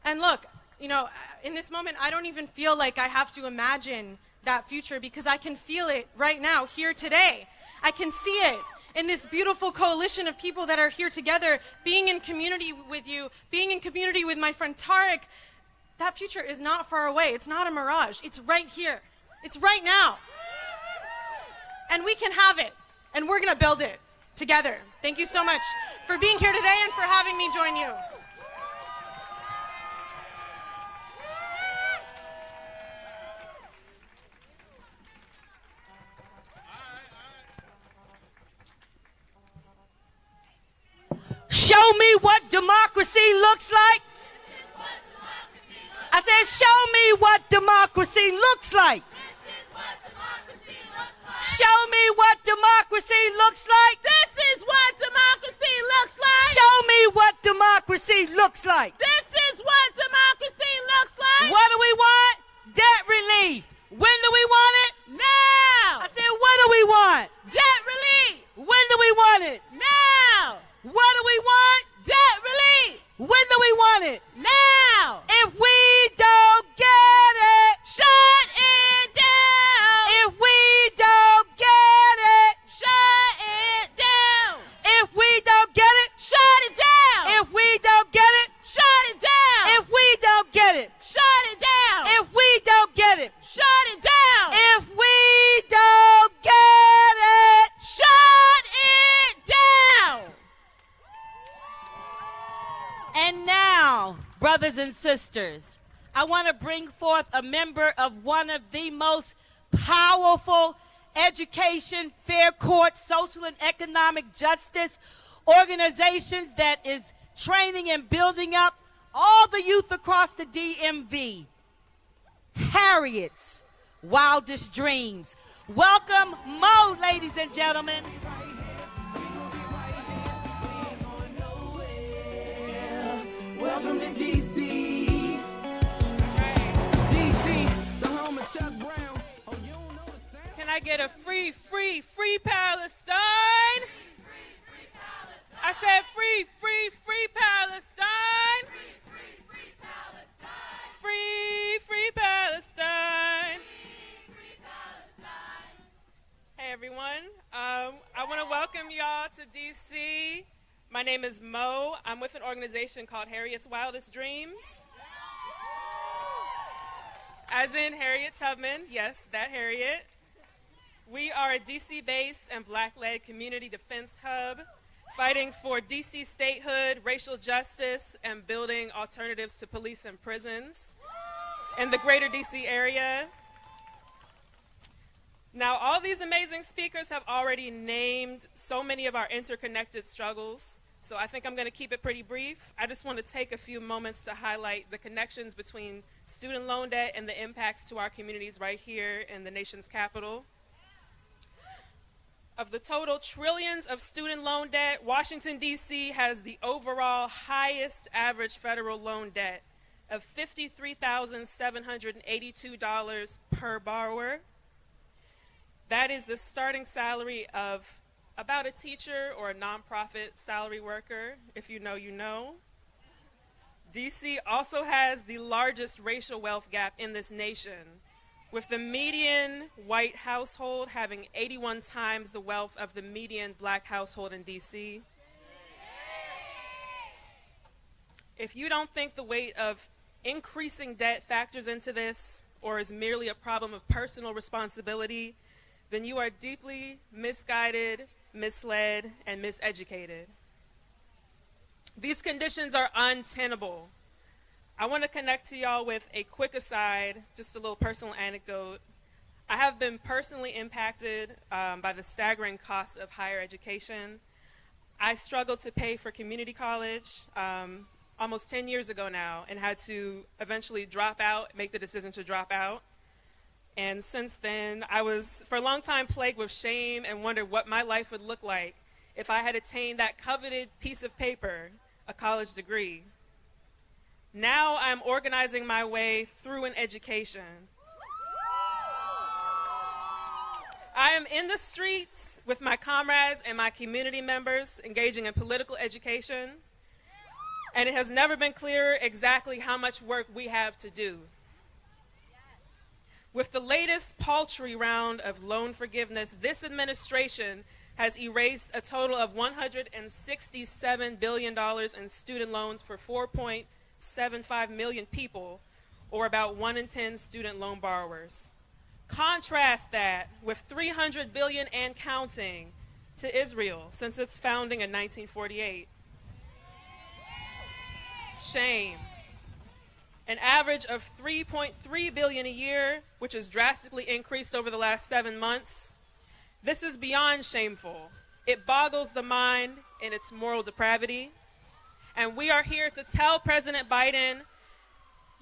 And look, you know, in this moment, I don't even feel like I have to imagine that future because I can feel it right now, here today. I can see it in this beautiful coalition of people that are here together, being in community with you, being in community with my friend Tarek. That future is not far away. It's not a mirage. It's right here. It's right now. And we can have it, and we're gonna build it together. Thank you so much for being here today and for having me join you. Show me what democracy looks like. I said, show me what democracy looks like. Show me what democracy looks like. This is what democracy looks like. Show me what democracy looks like. This is what democracy looks like. What do we want? Debt relief. When do we want it? Now. I said, what do we want? Debt relief. When do we want it? Now. What do we want? Debt relief. When do we want it? Now. If we don't get it, Shut it down. if we don't get it, Shut it down. if we don't get it, Shut it down. if we don't get it, Shut it down. if we don't get it, Shut it down. if we don't get it, Shut it down. if we don't get it. Shut it down. And now, brothers and sisters, I want to bring forth a member of one of the most powerful education, fair court, social and economic justice organizations that is training and building up all the youth across the DMV. Harriet's wildest dreams. Welcome, Mo, ladies and gentlemen. Welcome to DC. DC, the home of Chuck Brown. Oh, you don't know the sound? Can I get a free Palestine? Free Palestine. I said free Palestine. Free Palestine. Free Palestine. Hey everyone, I want to welcome y'all to DC. My name is Mo. I'm with an organization called Harriet's Wildest Dreams. As in Harriet Tubman, yes, that Harriet. We are a DC-based and Black-led community defense hub fighting for DC statehood, racial justice, and building alternatives to police and prisons in the greater DC area. Now, all these amazing speakers have already named so many of our interconnected struggles, so I think I'm going to keep it pretty brief. I just want to take a few moments to highlight the connections between student loan debt and the impacts to our communities right here in the nation's capital. Of the total trillions of student loan debt, Washington, D.C. has the overall highest average federal loan debt of $53,782 per borrower. That is the starting salary of about a teacher or a nonprofit salary worker. If you know, you know. DC also has the largest racial wealth gap in this nation, with the median white household having 81 times the wealth of the median Black household in DC. If you don't think the weight of increasing debt factors into this, or is merely a problem of personal responsibility, then you are deeply misguided, misled, and miseducated. These conditions are untenable. I want to connect to y'all with a quick aside, just a little personal anecdote. I have been personally impacted by the staggering costs of higher education. I struggled to pay for community college almost 10 years ago now, and had to eventually drop out, make the decision to drop out. And since then, I was for a long time plagued with shame and wondered what my life would look like if I had attained that coveted piece of paper, a college degree. Now I'm organizing my way through an education. am in the streets with my comrades and my community members engaging in political education, and it has never been clearer exactly how much work we have to do. With the latest paltry round of loan forgiveness, this administration has erased a total of $167 billion in student loans for 4.75 million people, or about 1 in 10 student loan borrowers. Contrast that with $300 billion and counting to Israel since its founding in 1948. Shame. An average of $3.3 billion a year, which has drastically increased over the last 7 months. This is beyond shameful. It boggles the mind in its moral depravity. And we are here to tell President Biden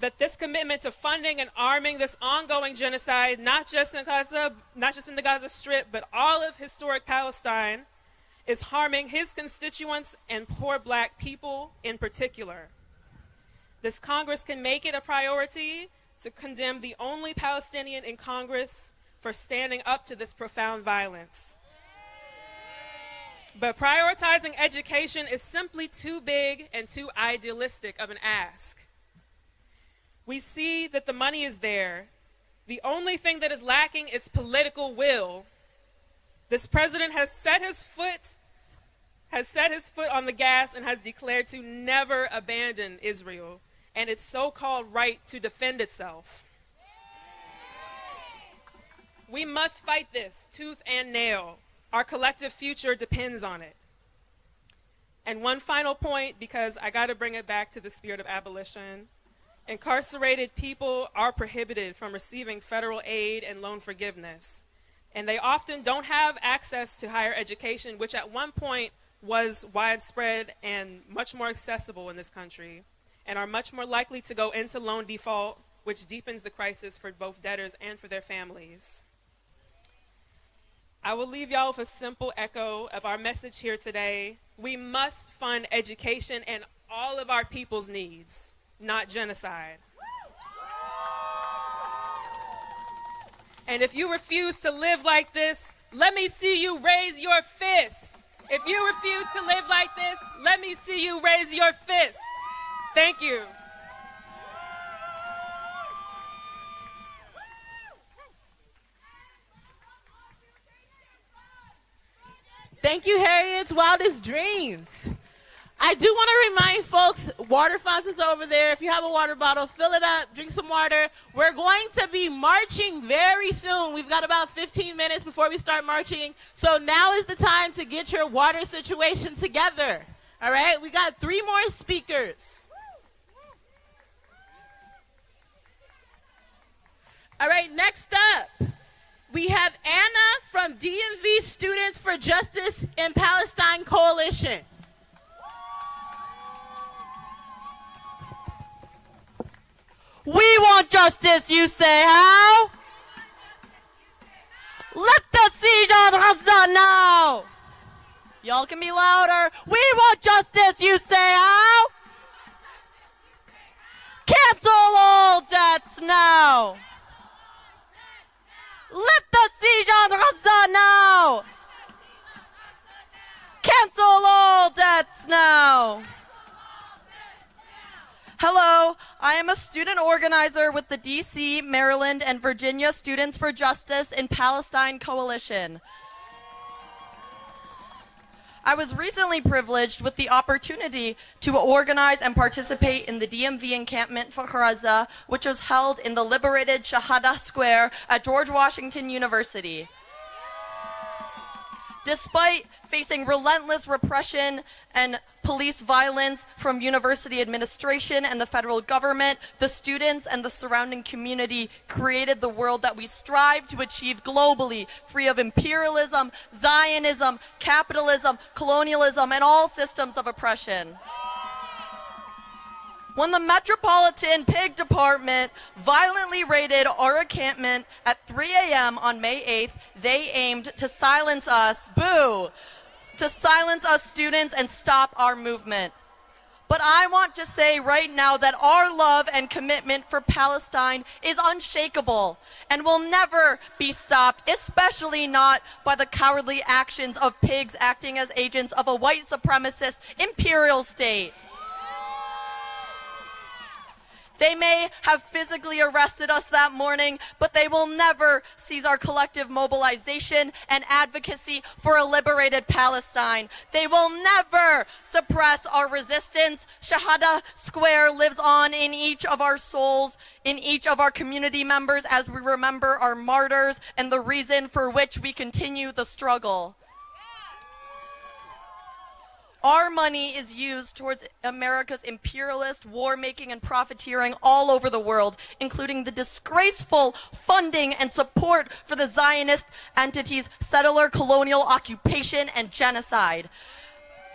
that this commitment to funding and arming this ongoing genocide, not just in the Gaza Strip, but all of historic Palestine, is harming his constituents and poor black people in particular. This Congress can make it a priority to condemn the only Palestinian in Congress for standing up to this profound violence. But prioritizing education is simply too big and too idealistic of an ask. We see that the money is there. The only thing that is lacking is political will. This president has set his foot on the gas and has declared to never abandon Israel and its so-called right to defend itself. We must fight this tooth and nail. Our collective future depends on it. And one final point, because I got to bring it back to the spirit of abolition. Incarcerated people are prohibited from receiving federal aid and loan forgiveness. And they often don't have access to higher education, which at one point was widespread and much more accessible in this country, and are much more likely to go into loan default, which deepens the crisis for both debtors and for their families. I will leave y'all with a simple echo of our message here today. We must fund education and all of our people's needs, not genocide. And if you refuse to live like this, let me see you raise your fist. If you refuse to live like this, let me see you raise your fist. Thank you. Thank you, Harriet's wildest dreams. I do want to remind folks, water fountains over there. If you have a water bottle, fill it up, drink some water. We're going to be marching very soon. We've got about 15 minutes before we start marching. So now is the time to get your water situation together. All right, we got 3 more speakers. All right, next up, we have Anna from DMV Students for Justice in Palestine Coalition. We want justice, you say how? Let the siege on Gaza now! Y'all can be louder. We want justice, you say how? Cancel all debts now! Lift the siege on Gaza now! Cancel all debts now! Hello, I am a student organizer with the DC, Maryland, and Virginia Students for Justice in Palestine Coalition. I was recently privileged with the opportunity to organize and participate in the DMV encampment for Gaza, which was held in the liberated Shahada Square at George Washington University. Despite facing relentless repression and police violence from university administration and the federal government, the students and the surrounding community created the world that we strive to achieve globally, free of imperialism, Zionism, capitalism, colonialism, and all systems of oppression. When the Metropolitan Pig Department violently raided our encampment at 3 a.m. on May 8th, they aimed to silence us, boo, to silence us students and stop our movement. But I want to say right now that our love and commitment for Palestine is unshakable and will never be stopped, especially not by the cowardly actions of pigs acting as agents of a white supremacist imperial state. They may have physically arrested us that morning, but they will never seize our collective mobilization and advocacy for a liberated Palestine. They will never suppress our resistance. Shahada Square lives on in each of our souls, in each of our community members, as we remember our martyrs and the reason for which we continue the struggle. Our money is used towards America's imperialist war-making and profiteering all over the world, including the disgraceful funding and support for the Zionist entities' settler colonial occupation and genocide.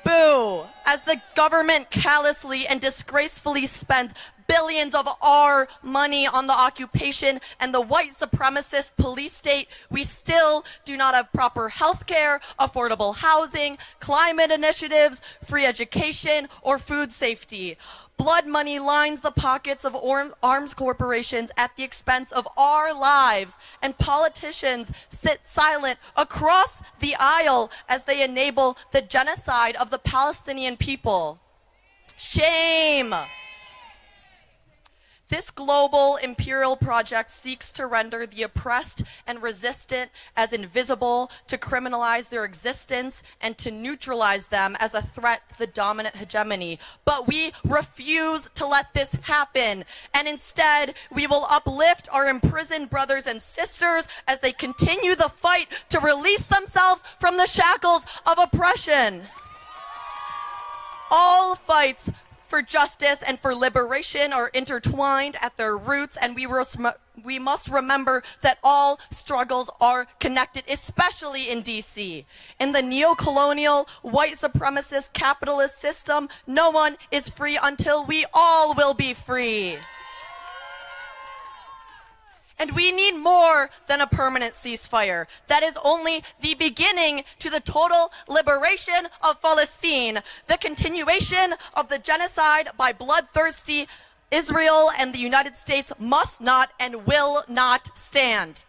Boo! As the government callously and disgracefully spends billions of our money on the occupation and the white supremacist police state, we still do not have proper health care, affordable housing, climate initiatives, free education, or food safety. Blood money lines the pockets of arms corporations at the expense of our lives, and politicians sit silent across the aisle as they enable the genocide of the Palestinian people. Shame! This global imperial project seeks to render the oppressed and resistant as invisible, to criminalize their existence, and to neutralize them as a threat to the dominant hegemony. But we refuse to let this happen, and instead we will uplift our imprisoned brothers and sisters as they continue the fight to release themselves from the shackles of oppression. All fights for justice and for liberation are intertwined at their roots, and we must remember that all struggles are connected, especially in DC. In the neo-colonial, white supremacist capitalist system, no one is free until we all will be free. And we need more than a permanent ceasefire. That is only the beginning to the total liberation of Palestine, the continuation of the genocide by bloodthirsty Israel and the United States must not and will not stand.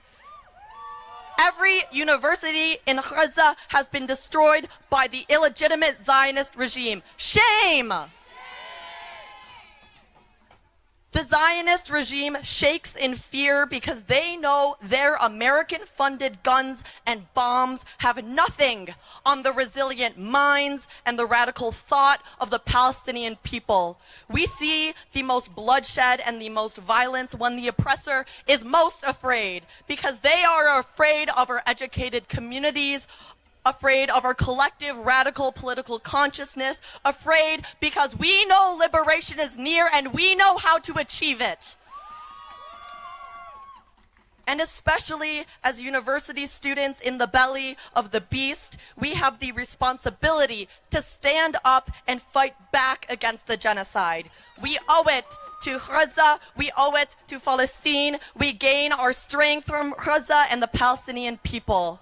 Every university in Gaza has been destroyed by the illegitimate Zionist regime. Shame! The Zionist regime shakes in fear because they know their American-funded guns and bombs have nothing on the resilient minds and the radical thought of the Palestinian people. We see the most bloodshed and the most violence when the oppressor is most afraid, because they are afraid of our educated communities, afraid of our collective radical political consciousness, afraid because we know liberation is near and we know how to achieve it. And especially as university students in the belly of the beast, we have the responsibility to stand up and fight back against the genocide. We owe it to Gaza, we owe it to Palestine, we gain our strength from Gaza and the Palestinian people.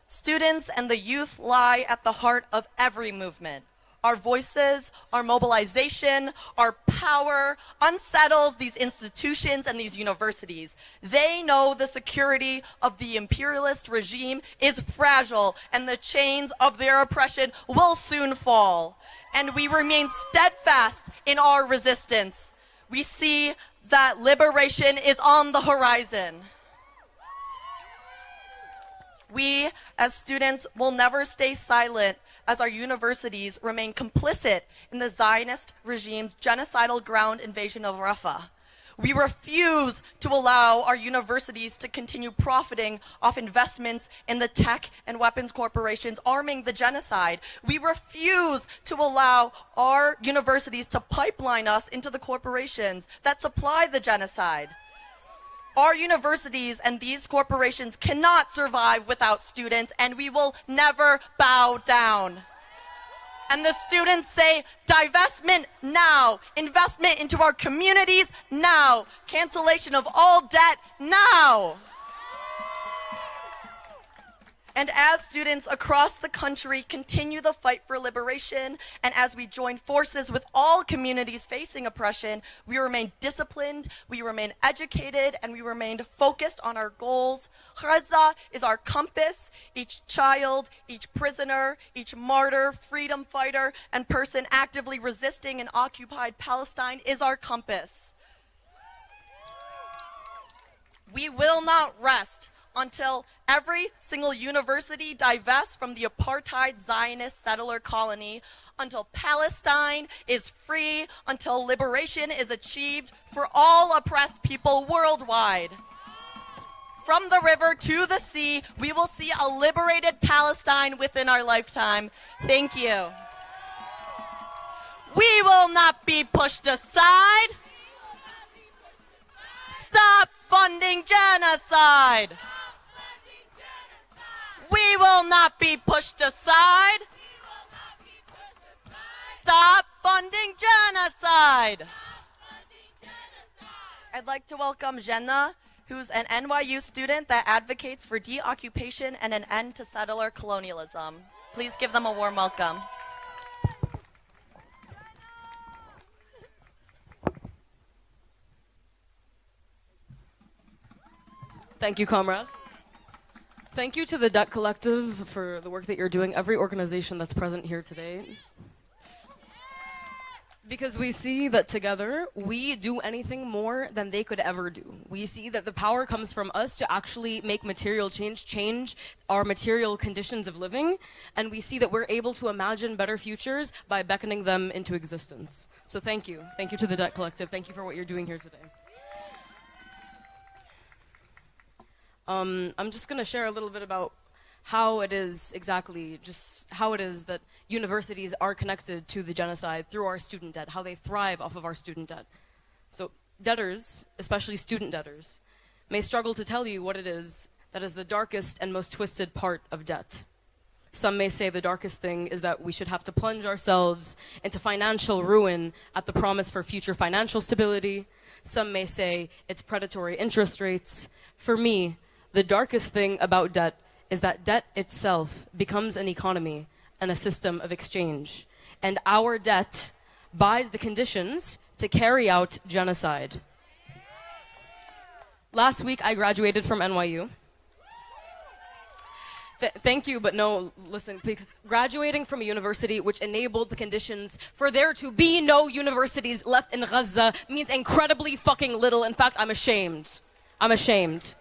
Students and the youth lie at the heart of every movement. Our voices, our mobilization, our power unsettles these institutions and these universities. They know the security of the imperialist regime is fragile and the chains of their oppression will soon fall. And we remain steadfast in our resistance. We see that liberation is on the horizon. We, as students, will never stay silent as our universities remain complicit in the Zionist regime's genocidal ground invasion of Rafah. We refuse to allow our universities to continue profiting off investments in the tech and weapons corporations arming the genocide. We refuse to allow our universities to pipeline us into the corporations that supply the genocide. Our universities and these corporations cannot survive without students, and we will never bow down. And the students say, divestment now, investment into our communities now, cancellation of all debt now. And as students across the country continue the fight for liberation, and as we join forces with all communities facing oppression, we remain disciplined, we remain educated, and we remain focused on our goals. Gaza is our compass. Each child, each prisoner, each martyr, freedom fighter, and person actively resisting in occupied Palestine is our compass. We will not rest until every single university divests from the apartheid Zionist settler colony, until Palestine is free, until liberation is achieved for all oppressed people worldwide. From the river to the sea, we will see a liberated Palestine within our lifetime. Thank you. We will not be pushed aside. Stop funding genocide. We will not be pushed aside. Stop funding genocide. I'd like to welcome Jenna, who's an NYU student that advocates for deoccupation and an end to settler colonialism. Please give them a warm welcome. Thank you, comrade. Thank you to the Debt Collective for the work that you're doing, every organization that's present here today. Because we see that together, we do anything more than they could ever do. We see that the power comes from us to actually make material change our material conditions of living, and we see that we're able to imagine better futures by beckoning them into existence. So thank you. Thank you to the Debt Collective. Thank you for what you're doing here today. I'm just going to share a little bit about how it is exactly, just how it is that universities are connected to the genocide through our student debt, how they thrive off of our student debt. So debtors, especially student debtors, may struggle to tell you what it is that is the darkest and most twisted part of debt. Some may say the darkest thing is that we should have to plunge ourselves into financial ruin at the promise for future financial stability. Some may say it's predatory interest rates. For me, the darkest thing about debt is that debt itself becomes an economy and a system of exchange. And our debt buys the conditions to carry out genocide. Last week, I graduated from NYU. Thank you, but no, listen, because graduating from a university which enabled the conditions for there to be no universities left in Gaza means incredibly fucking little. In fact, I'm ashamed. I'm ashamed.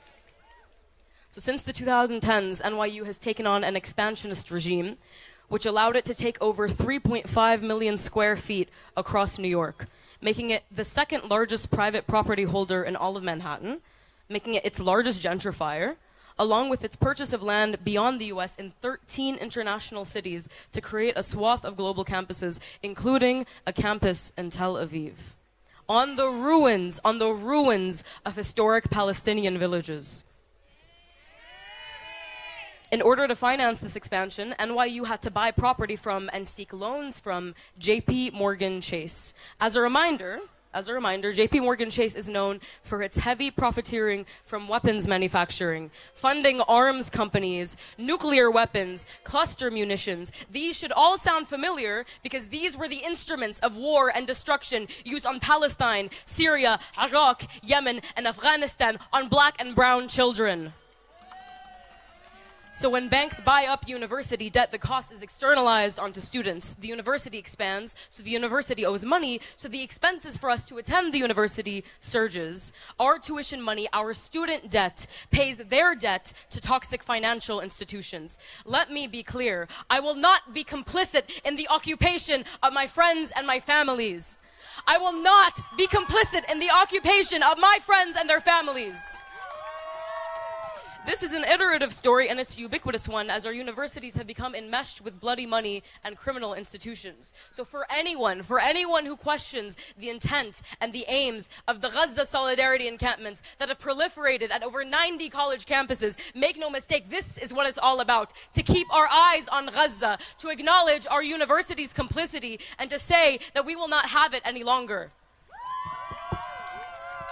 So since the 2010s, NYU has taken on an expansionist regime, which allowed it to take over 3.5 million square feet across New York, making it the second largest private property holder in all of Manhattan, making it its largest gentrifier, along with its purchase of land beyond the US in 13 international cities to create a swath of global campuses, including a campus in Tel Aviv. On the ruins of historic Palestinian villages. In order to finance this expansion, NYU had to buy property from and seek loans from JP Morgan Chase. As a reminder, JP Morgan Chase is known for its heavy profiteering from weapons manufacturing, funding arms companies, nuclear weapons, cluster munitions. These should all sound familiar because these were the instruments of war and destruction used on Palestine, Syria, Iraq, Yemen, and Afghanistan on black and brown children. So when banks buy up university debt, the cost is externalized onto students. The university expands, so the university owes money, so the expenses for us to attend the university surges. Our tuition money, our student debt, pays their debt to toxic financial institutions. Let me be clear, I will not be complicit in the occupation of my friends and my families. I will not be complicit in the occupation of my friends and their families. This is an iterative story, and it's a ubiquitous one, as our universities have become enmeshed with bloody money and criminal institutions. So for anyone who questions the intent and the aims of the Gaza solidarity encampments that have proliferated at over 90 college campuses, make no mistake, this is what it's all about. To keep our eyes on Gaza, to acknowledge our university's complicity, and to say that we will not have it any longer.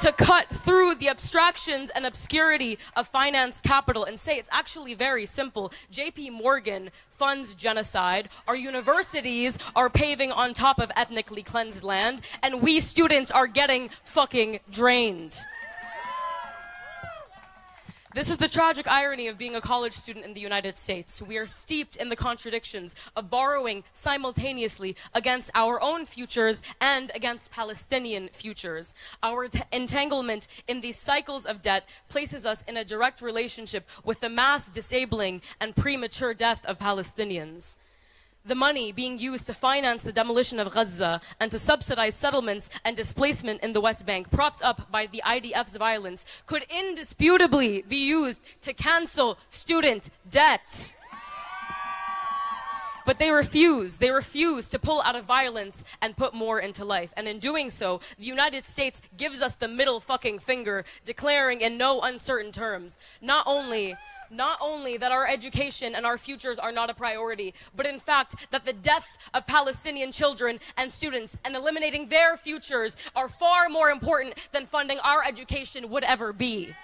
to cut through the abstractions and obscurity of finance capital and say it's actually very simple. JP Morgan funds genocide, our universities are paving on top of ethnically cleansed land, and we students are getting fucking drained. This is the tragic irony of being a college student in the United States. We are steeped in the contradictions of borrowing simultaneously against our own futures and against Palestinian futures. Our entanglement in these cycles of debt places us in a direct relationship with the mass disabling and premature death of Palestinians. The money being used to finance the demolition of Gaza and to subsidize settlements and displacement in the West Bank, propped up by the IDF's violence, could indisputably be used to cancel student debt. But they refuse to pull out of violence and put more into life. And in doing so, the United States gives us the middle fucking finger, declaring in no uncertain terms, not only that our education and our futures are not a priority, but in fact that the death of Palestinian children and students and eliminating their futures are far more important than funding our education would ever be.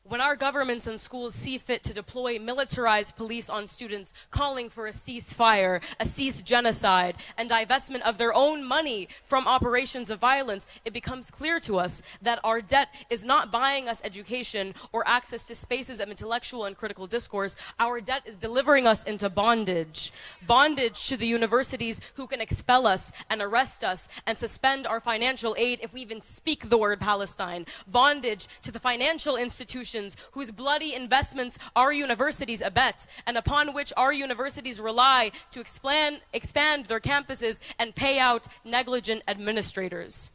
When our governments and schools see fit to deploy militarized police on students, calling for a ceasefire, a cease genocide, and divestment of their own money from operations of violence, it becomes clear to us that our debt is not buying us education or access to spaces of intellectual and critical discourse. Our debt is delivering us into bondage. Bondage to the universities who can expel us and arrest us and suspend our financial aid if we even speak the word Palestine. Bondage to the financial institutions whose bloody investments our universities abet and upon which our universities rely to expand their campuses and pay out negligent administrators.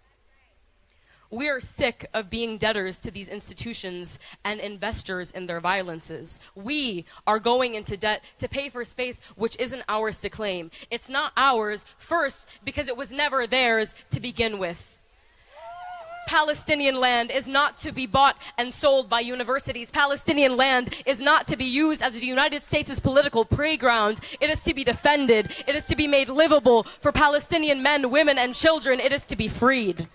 We are sick of being debtors to these institutions and investors in their violences. We are going into debt to pay for space which isn't ours to claim. It's not ours, first, because it was never theirs to begin with. Palestinian land is not to be bought and sold by universities. Palestinian land is not to be used as the United States' political playground. It is to be defended. It is to be made livable for Palestinian men, women, and children. It is to be freed.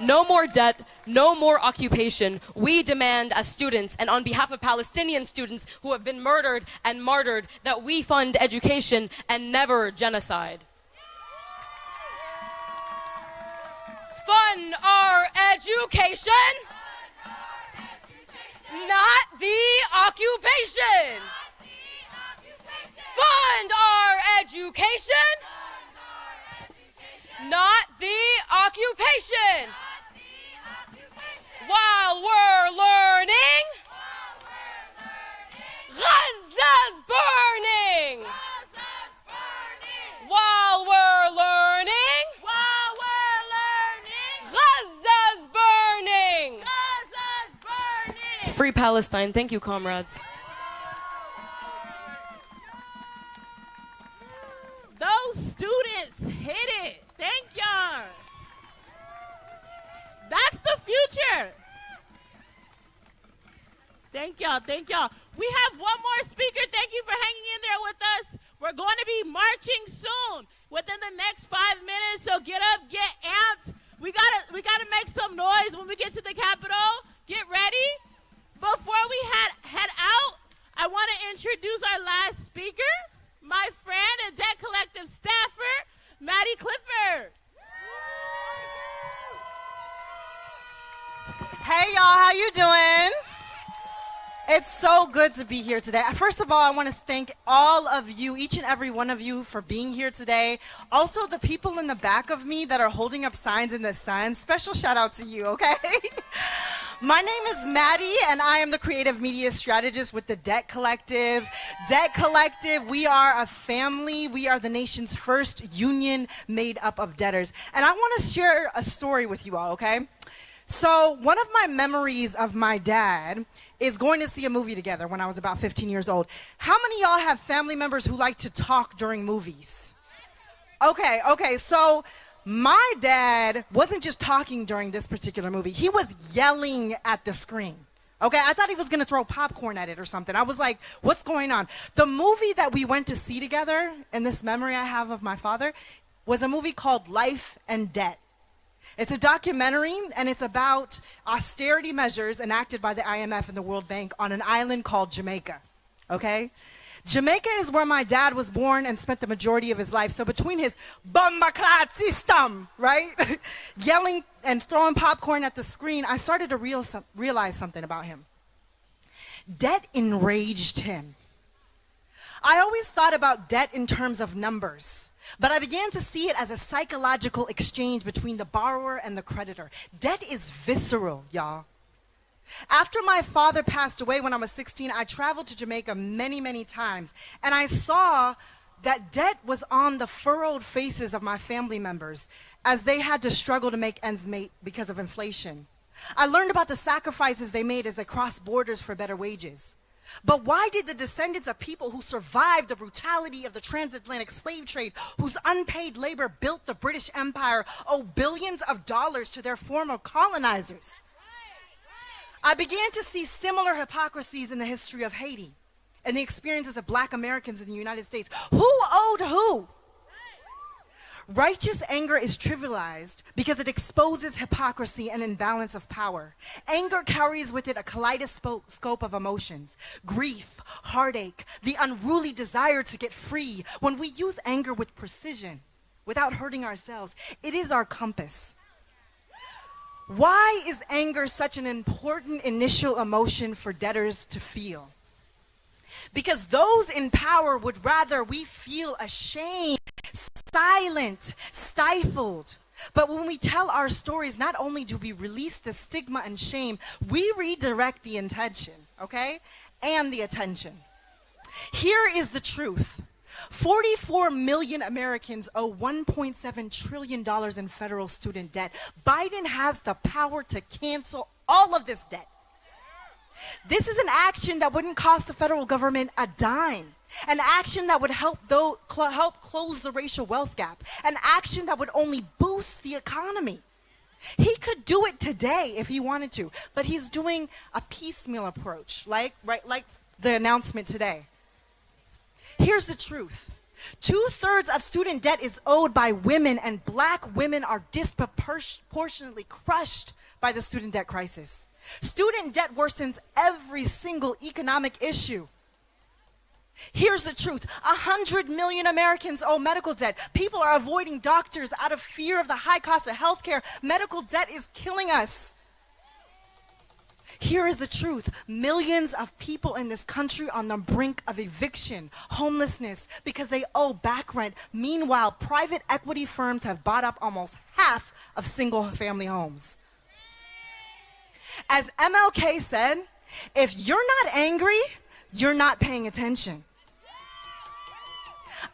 No more debt, no more occupation. We demand as students and on behalf of Palestinian students who have been murdered and martyred that we fund education and never genocide. Fund our education, not the occupation. Fund our education, not the occupation. While we're learning, Gaza's burning. While we're learning, Gaza's burning! Gaza's burning! Free Palestine. Thank you, comrades. Those students hit it. Thank y'all. That's the future. Thank y'all. Thank y'all. We have one more speaker. Thank you for hanging in there with us. We're going to be marching soon within the next 5 minutes. So get up, get amped. We gotta make some noise when we get to the Capitol. Get ready. Before we head out, I want to introduce our last speaker, my friend and Debt Collective staffer, Maddie Clifford. Hey y'all, how you doing? It's so good to be here today. First of all, I want to thank all of you, each and every one of you, for being here today. Also, the people in the back of me that are holding up signs in the sun, special shout out to you, okay? My name is Maddie, and I am the creative media strategist with the Debt Collective. Debt Collective, we are a family. We are the nation's first union made up of debtors. And I want to share a story with you all, okay? So one of my memories of my dad is going to see a movie together when I was about 15 years old. How many of y'all have family members who like to talk during movies? Okay, so my dad wasn't just talking during this particular movie. He was yelling at the screen. Okay, I thought he was going to throw popcorn at it or something. I was like, what's going on? The movie that we went to see together, and this memory I have of my father, was a movie called Life and Debt. It's a documentary, and it's about austerity measures enacted by the IMF and the World Bank on an island called Jamaica, okay? Jamaica is where my dad was born and spent the majority of his life. So between his bomba-clad system, right, yelling and throwing popcorn at the screen, I started to realize something about him. Debt enraged him. I always thought about debt in terms of numbers, but I began to see it as a psychological exchange between the borrower and the creditor. Debt is visceral, y'all. After my father passed away when I was 16, I traveled to Jamaica many, many times, and I saw that debt was on the furrowed faces of my family members as they had to struggle to make ends meet because of inflation. I learned about the sacrifices they made as they crossed borders for better wages. But why did the descendants of people who survived the brutality of the transatlantic slave trade, whose unpaid labor built the British Empire, owe billions of dollars to their former colonizers? I began to see similar hypocrisies in the history of Haiti and the experiences of Black Americans in the United States. Who owed who? Righteous anger is trivialized because it exposes hypocrisy and imbalance of power. Anger carries with it a kaleidoscope of emotions: grief, heartache, the unruly desire to get free. When we use anger with precision, without hurting ourselves, it is our compass. Why is anger such an important initial emotion for debtors to feel? Because those in power would rather we feel ashamed, silent, stifled. But when we tell our stories, not only do we release the stigma and shame, we redirect the intention, okay? And the attention. Here is the truth. 44 million Americans owe $1.7 trillion in federal student debt. Biden has the power to cancel all of this debt. This is an action that wouldn't cost the federal government a dime. An action that would help close the racial wealth gap. An action that would only boost the economy. He could do it today if he wanted to, but he's doing a piecemeal approach, like the announcement today. Here's the truth. 2/3 of student debt is owed by women, and Black women are disproportionately crushed by the student debt crisis. Student debt worsens every single economic issue. Here's the truth. 100 million Americans owe medical debt. People are avoiding doctors out of fear of the high cost of health care. Medical debt is killing us. Here is the truth. Millions of people in this country on the brink of eviction, homelessness, because they owe back rent. Meanwhile, private equity firms have bought up almost half of single-family homes. As MLK said, if you're not angry, you're not paying attention.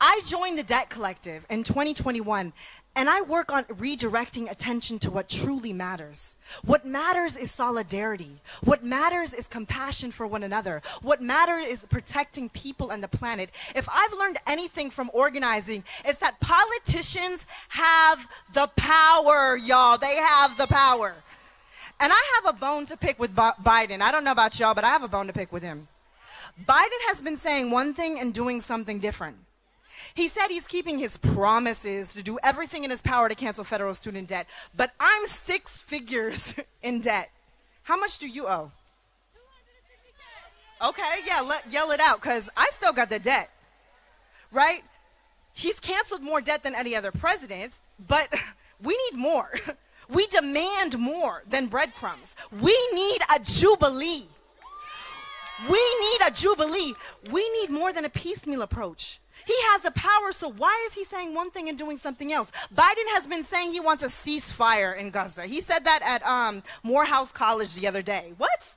I joined the Debt Collective in 2021, and I work on redirecting attention to what truly matters. What matters is solidarity. What matters is compassion for one another. What matters is protecting people and the planet. If I've learned anything from organizing, it's that politicians have the power, y'all. They have the power. And I have a bone to pick with Biden. I don't know about y'all, but I have a bone to pick with him. Biden has been saying one thing and doing something different. He said he's keeping his promises to do everything in his power to cancel federal student debt. But I'm 6 figures in debt. How much do you owe? Okay, yeah, yell it out, because I still got the debt, right? He's canceled more debt than any other president, but we need more. We demand more than breadcrumbs. We need a jubilee. We need a jubilee. We need more than a piecemeal approach. He has the power, so why is he saying one thing and doing something else? Biden has been saying he wants a ceasefire in Gaza. He said that at Morehouse College the other day. What?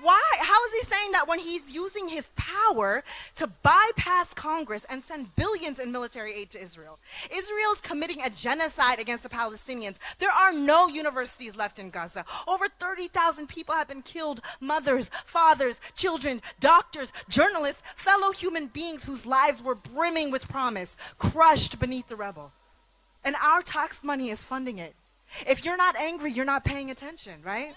Why? How is he saying that when he's using his power to bypass Congress and send billions in military aid to Israel? Israel's committing a genocide against the Palestinians. There are no universities left in Gaza. Over 30,000 people have been killed. Mothers, fathers, children, doctors, journalists, fellow human beings whose lives were brimming with promise, crushed beneath the rubble. And our tax money is funding it. If you're not angry, you're not paying attention, right?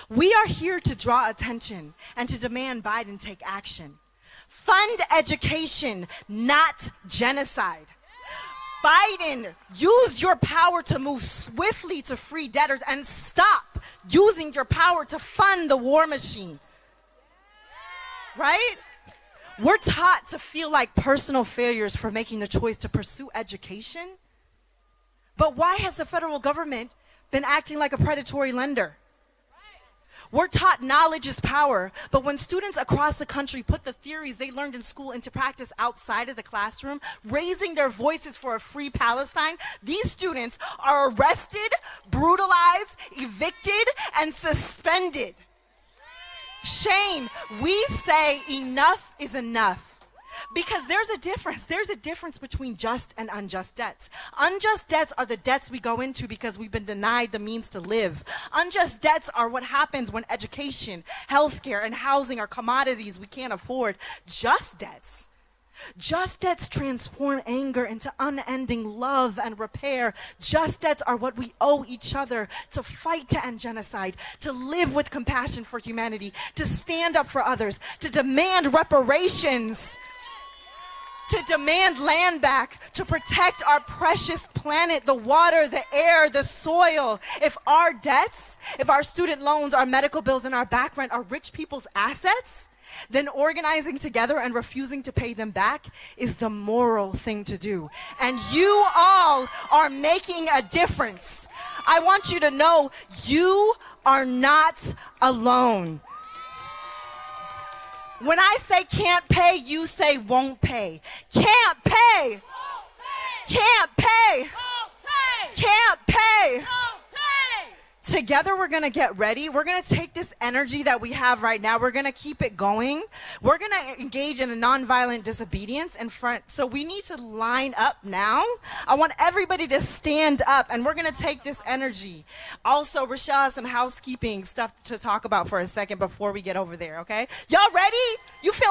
We are here to draw attention and to demand Biden take action. Fund education, not genocide. Biden, use your power to move swiftly to free debtors and stop using your power to fund the war machine. Right? We're taught to feel like personal failures for making the choice to pursue education. But why has the federal government been acting like a predatory lender? We're taught knowledge is power, but when students across the country put the theories they learned in school into practice outside of the classroom, raising their voices for a free Palestine, these students are arrested, brutalized, evicted, and suspended. Shame. We say enough is enough. Because there's a difference. There's a difference between just and unjust debts. Unjust debts are the debts we go into because we've been denied the means to live. Unjust debts are what happens when education, healthcare, and housing are commodities we can't afford. Just debts transform anger into unending love and repair. Just debts are what we owe each other to fight to end genocide, to live with compassion for humanity, to stand up for others, to demand reparations, to demand land back, to protect our precious planet, the water, the air, the soil. If our debts, if our student loans, our medical bills, and our back rent are rich people's assets, then organizing together and refusing to pay them back is the moral thing to do. And you all are making a difference. I want you to know you are not alone. When I say can't pay, you say won't pay. Can't pay. Can't pay. Can't pay. Together we're going to get ready. We're going to take this energy that we have right now. We're going to keep it going. We're going to engage in a nonviolent disobedience in front. So we need to line up now. I want everybody to stand up, and we're going to take this energy. Also, Rochelle has some housekeeping stuff to talk about for a second before we get over there, okay? Y'all ready? You feel